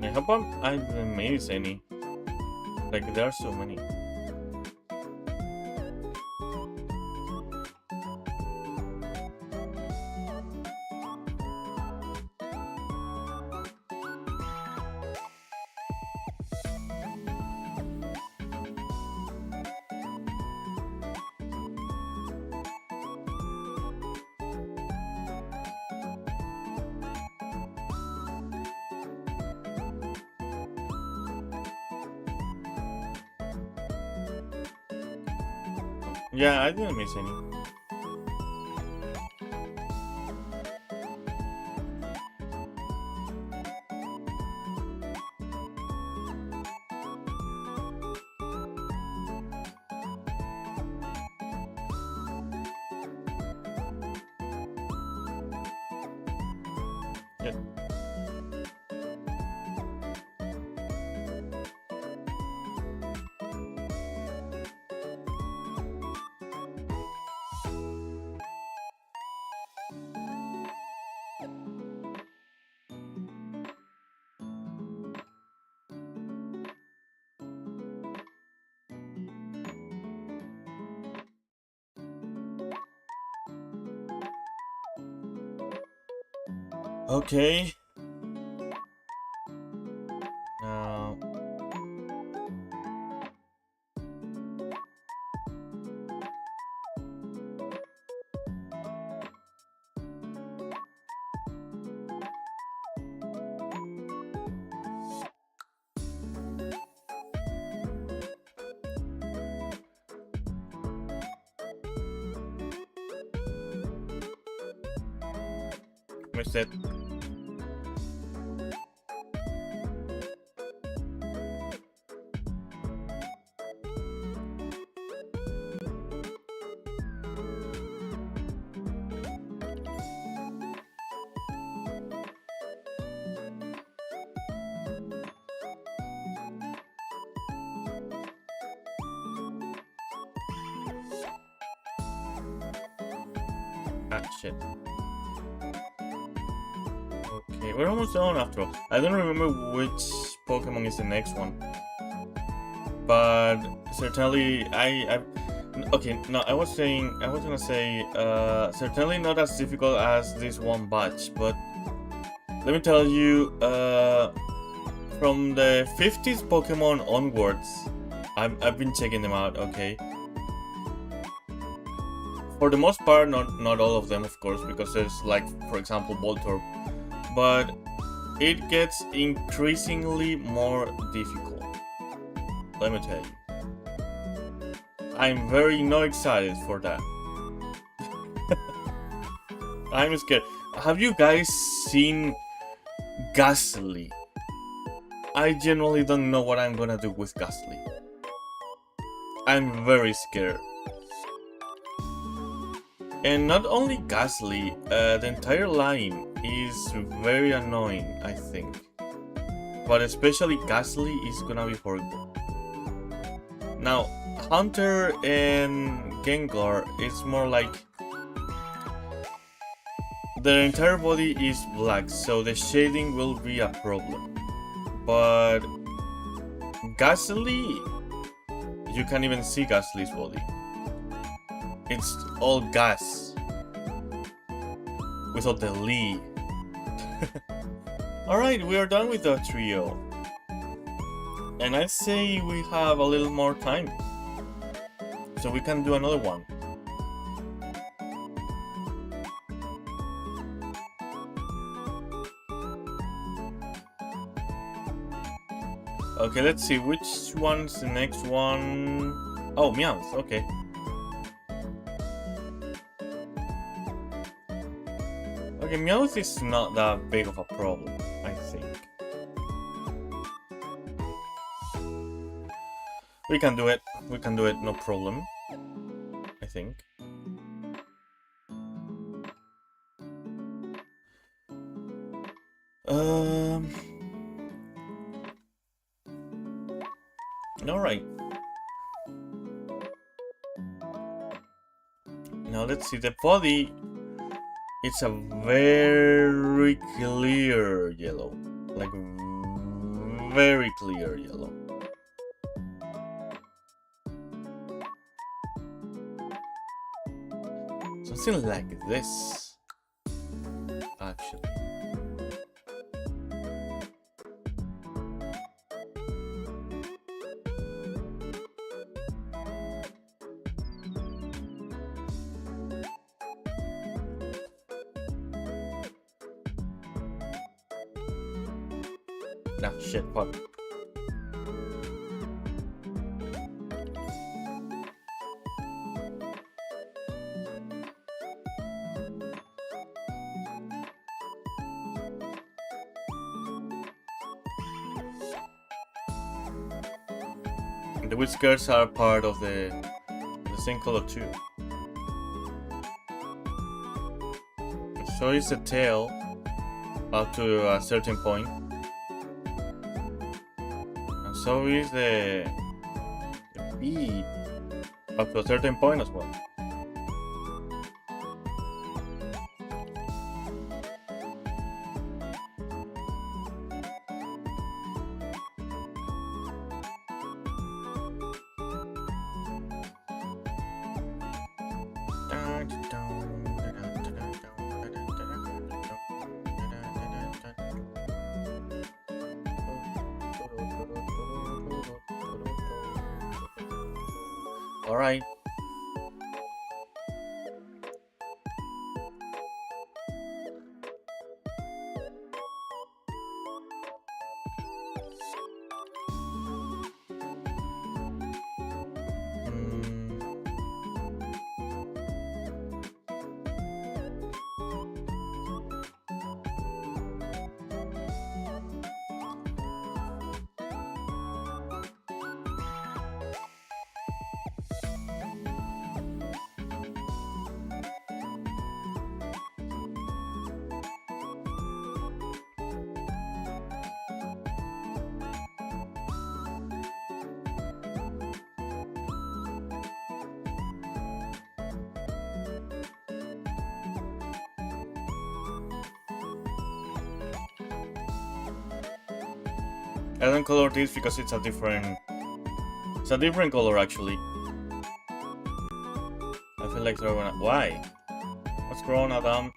I hope I didn't miss any. Like, there are so many. Yeah, I didn't miss any. Yeah. Okay. Now, missed it. Ah, shit. Okay, we're almost done after all. I don't remember which Pokemon is the next one. But certainly okay, no, I was gonna say certainly not as difficult as this one batch, but let me tell you, from the 50s Pokemon onwards, I've been checking them out, okay? For the most part, not all of them, of course, because there's, like, for example, Voltorb. But it gets increasingly more difficult. Let me tell you. I'm very not excited for that. I'm scared. Have you guys seen Ghastly? I genuinely don't know what I'm gonna do with Ghastly. I'm very scared. And not only Ghastly, the entire line is very annoying, I think. But especially Ghastly is gonna be horrible. Now, Hunter and Gengar is more like their entire body is black, so the shading will be a problem. But Ghastly, you can't even see Ghastly's body. It's all gas. Without the Lee. Alright, we are done with the trio. And I say we have a little more time. So we can do another one. Okay, let's see which one's the next one. Oh, Meowth, okay. Okay, Meowth is not that big of a problem, I think. We can do it, no problem. I think. Alright. Now let's see the body. It's a very clear yellow. Like very clear yellow. Something like this. Actually. Ah, shit, fuck. The whiskers are part of the same color too. So is the tail up to a certain point. And so is the bead up to a certain point as well. All right. I don't color this because it's a different color actually. I feel like throwing it. Why? What's wrong, Adam?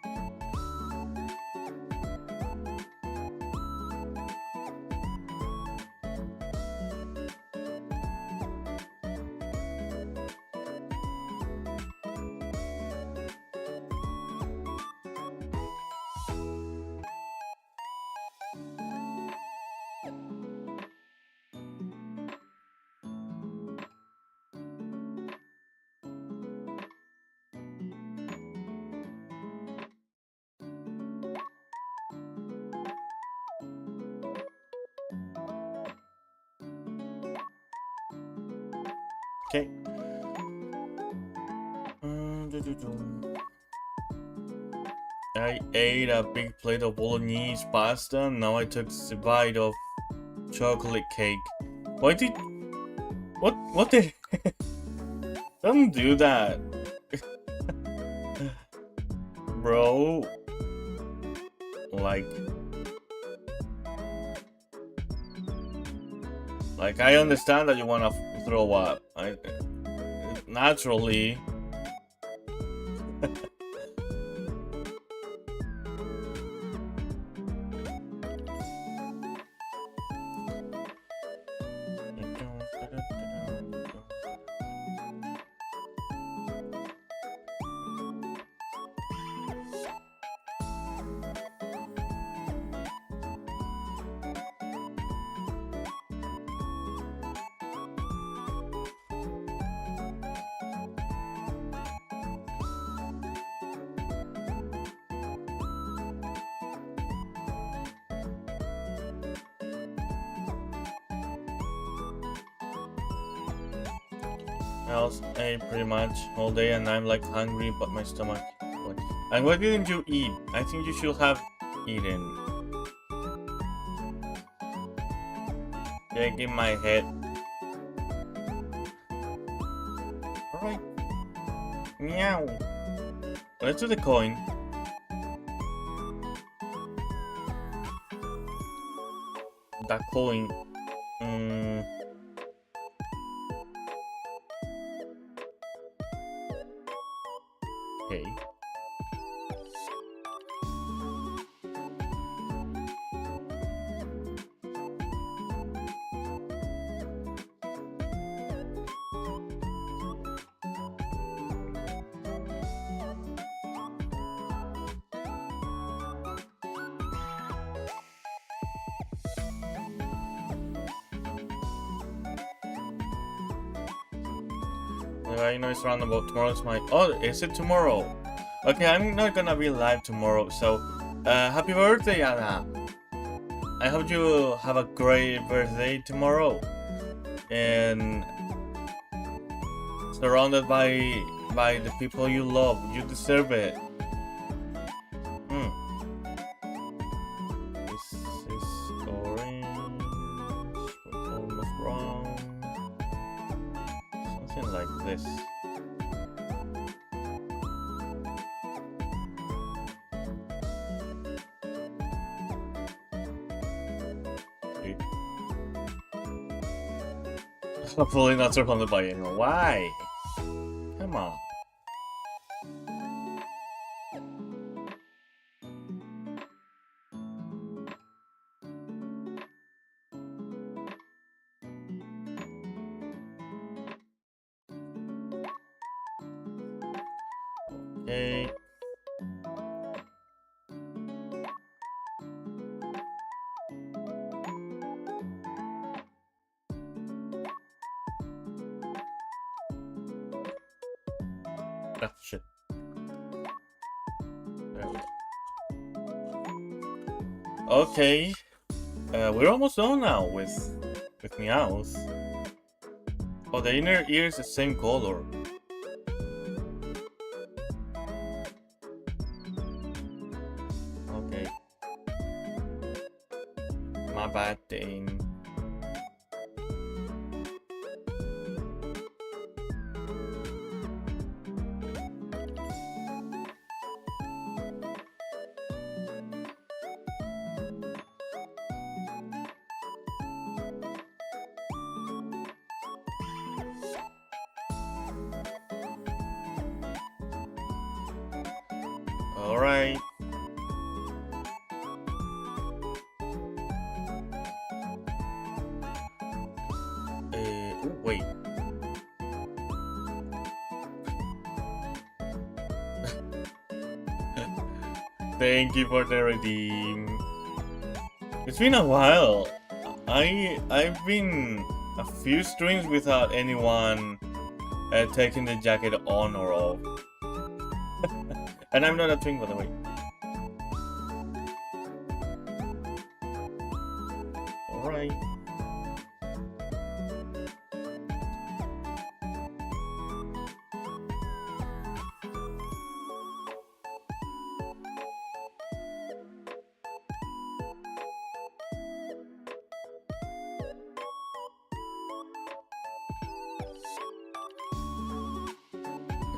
Okay. I ate a big plate of bolognese pasta. Now I took a bite of chocolate cake. Why did... What did... Don't do that. Bro. Like, I understand that you wanna throw up. Naturally. Else ate pretty much all day and I'm like hungry but my stomach. And why didn't you eat? I think you should have eaten. Egg in my head. Meow. Let's do the coin. The coin. Okay. I know it's roundabout. Tomorrow's my... Oh, is it tomorrow? Okay, I'm not gonna be live tomorrow, so... happy birthday, Anna! I hope you have a great birthday tomorrow. And... surrounded by the people you love. You deserve it. This is orange. Almost wrong. Something like this. Okay. Hopefully not surrounded by anyone. Why? Come on. Okay. Ah, shit. There we go. Okay. We're almost done now with Meowth. Oh, the inner ear is the same color. Okay. My bad thing. Alright. Wait. Thank you for the redeem. It's been a while. I've been a few streams without anyone taking the jacket on or off. And I'm not a twink, by the way. Alright.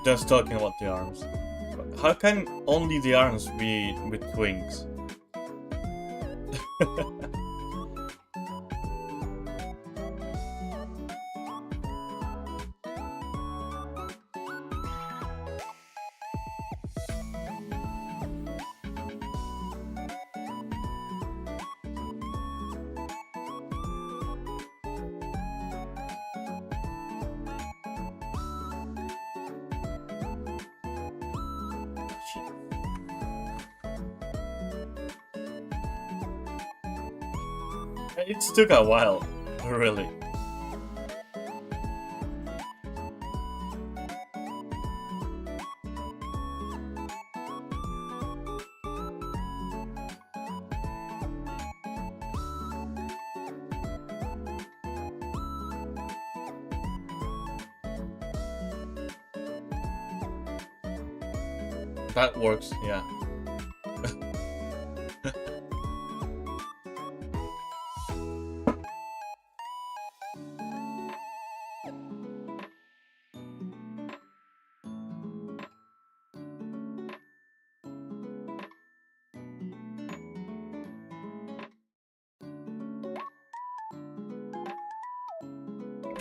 Just talking about the arms. How can only the arms be with wings? It took a while, really. That works, yeah.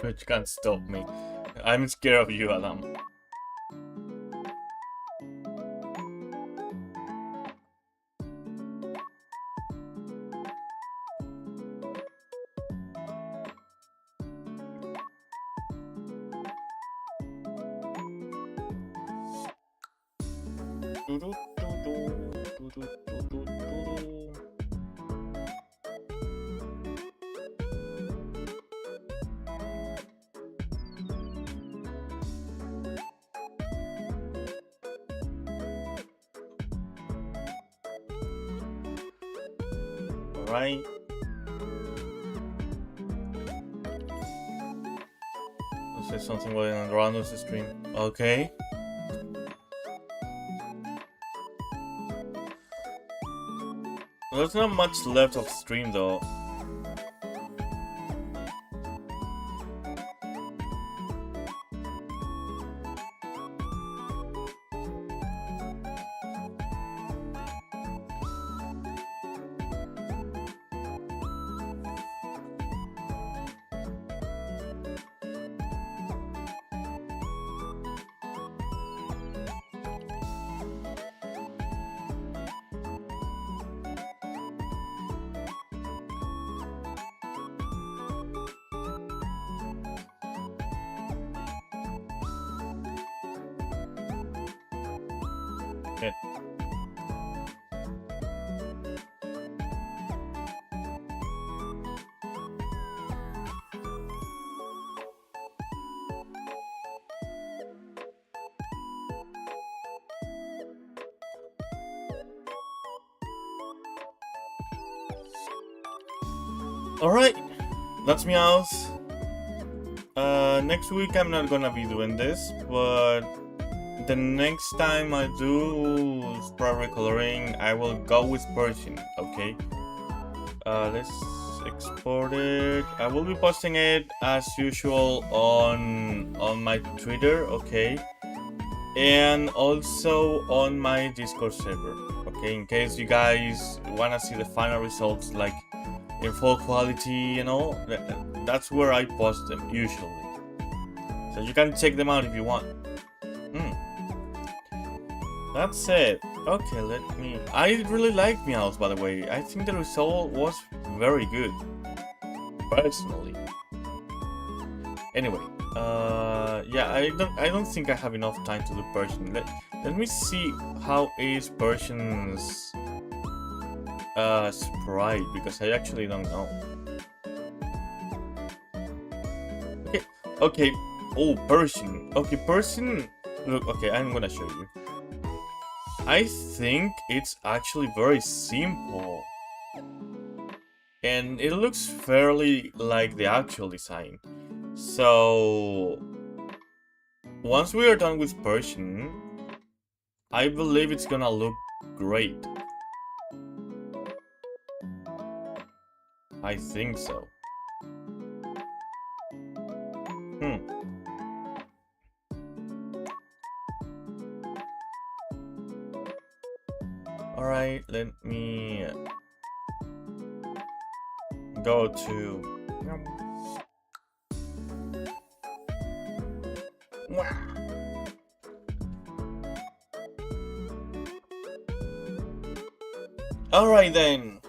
But you can't stop me. I'm scared of you, Adam. Right. I'll say something while on Rando's stream. Okay. There's not much left of stream though. Alright, that's Meowth. Next week I'm not gonna be doing this, but the next time I do sprite recoloring, I will go with Persian, okay? Let's export it. I will be posting it as usual on my Twitter, okay? And also on my Discord server, okay? In case you guys wanna see the final results, like in full quality and all, that's where I post them usually. So you can check them out if you want. That's it. Okay, let me... I really like Meowth, by the way. I think the result was very good, personally. Anyway, yeah, I don't think I have enough time to do Persian. Let me see how is Persian's sprite, because I actually don't know. Okay. Oh, Persian. Okay, Persian. Look, okay, I'm gonna show you. I think it's actually very simple, and it looks fairly like the actual design. So once we are done with Persian, I believe it's gonna look great. I think so. Alright, let me go to... Alright then.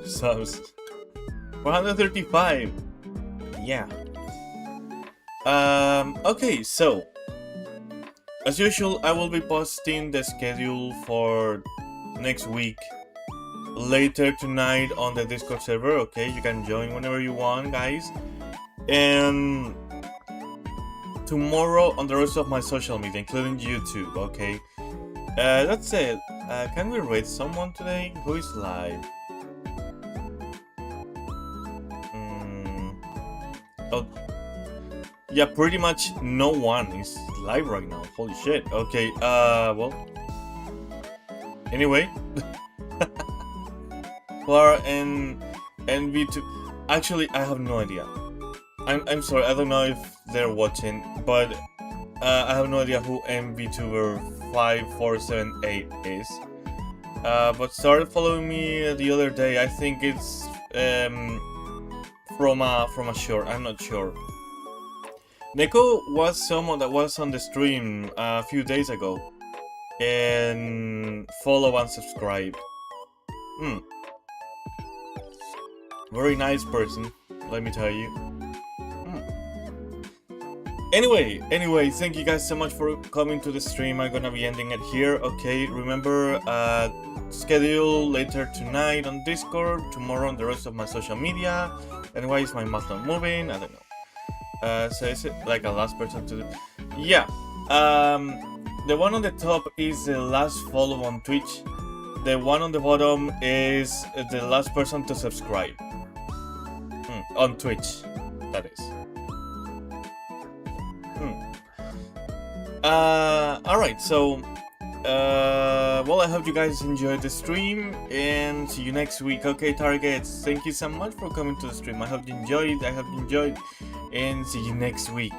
Subs. 435. Yeah. Okay, so as usual, I will be posting the schedule for next week later tonight on the Discord server. Okay, you can join whenever you want, guys. And tomorrow on the rest of my social media, including YouTube. Okay, that's it. Can we rate someone today? Who is live? Oh, yeah, pretty much no one is live right now. Holy shit. Okay, well, anyway. For ENVtuber, actually, I have no idea. I'm sorry, I don't know if they're watching, but I have no idea who ENVtuber 5478 is. But started following me the other day. I think it's from a short. I'm not sure. Neko was someone that was on the stream a few days ago, and follow and subscribe. Very nice person, let me tell you. Anyway, thank you guys so much for coming to the stream. I'm gonna be ending it here. Okay, remember, schedule later tonight on Discord, tomorrow on the rest of my social media. And why is my mouth not moving? I don't know. So is it like a last person to do? Yeah. The one on the top is the last follow on Twitch. The one on the bottom is the last person to subscribe. On Twitch, that is. Alright, so well, I hope you guys enjoyed the stream, and see you next week. Okay, targets, thank you so much for coming to the stream. I hope you enjoyed, and see you next week.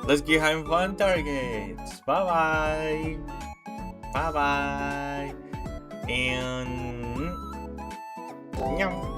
Let's get having fun, targets. Bye bye, and Nyam.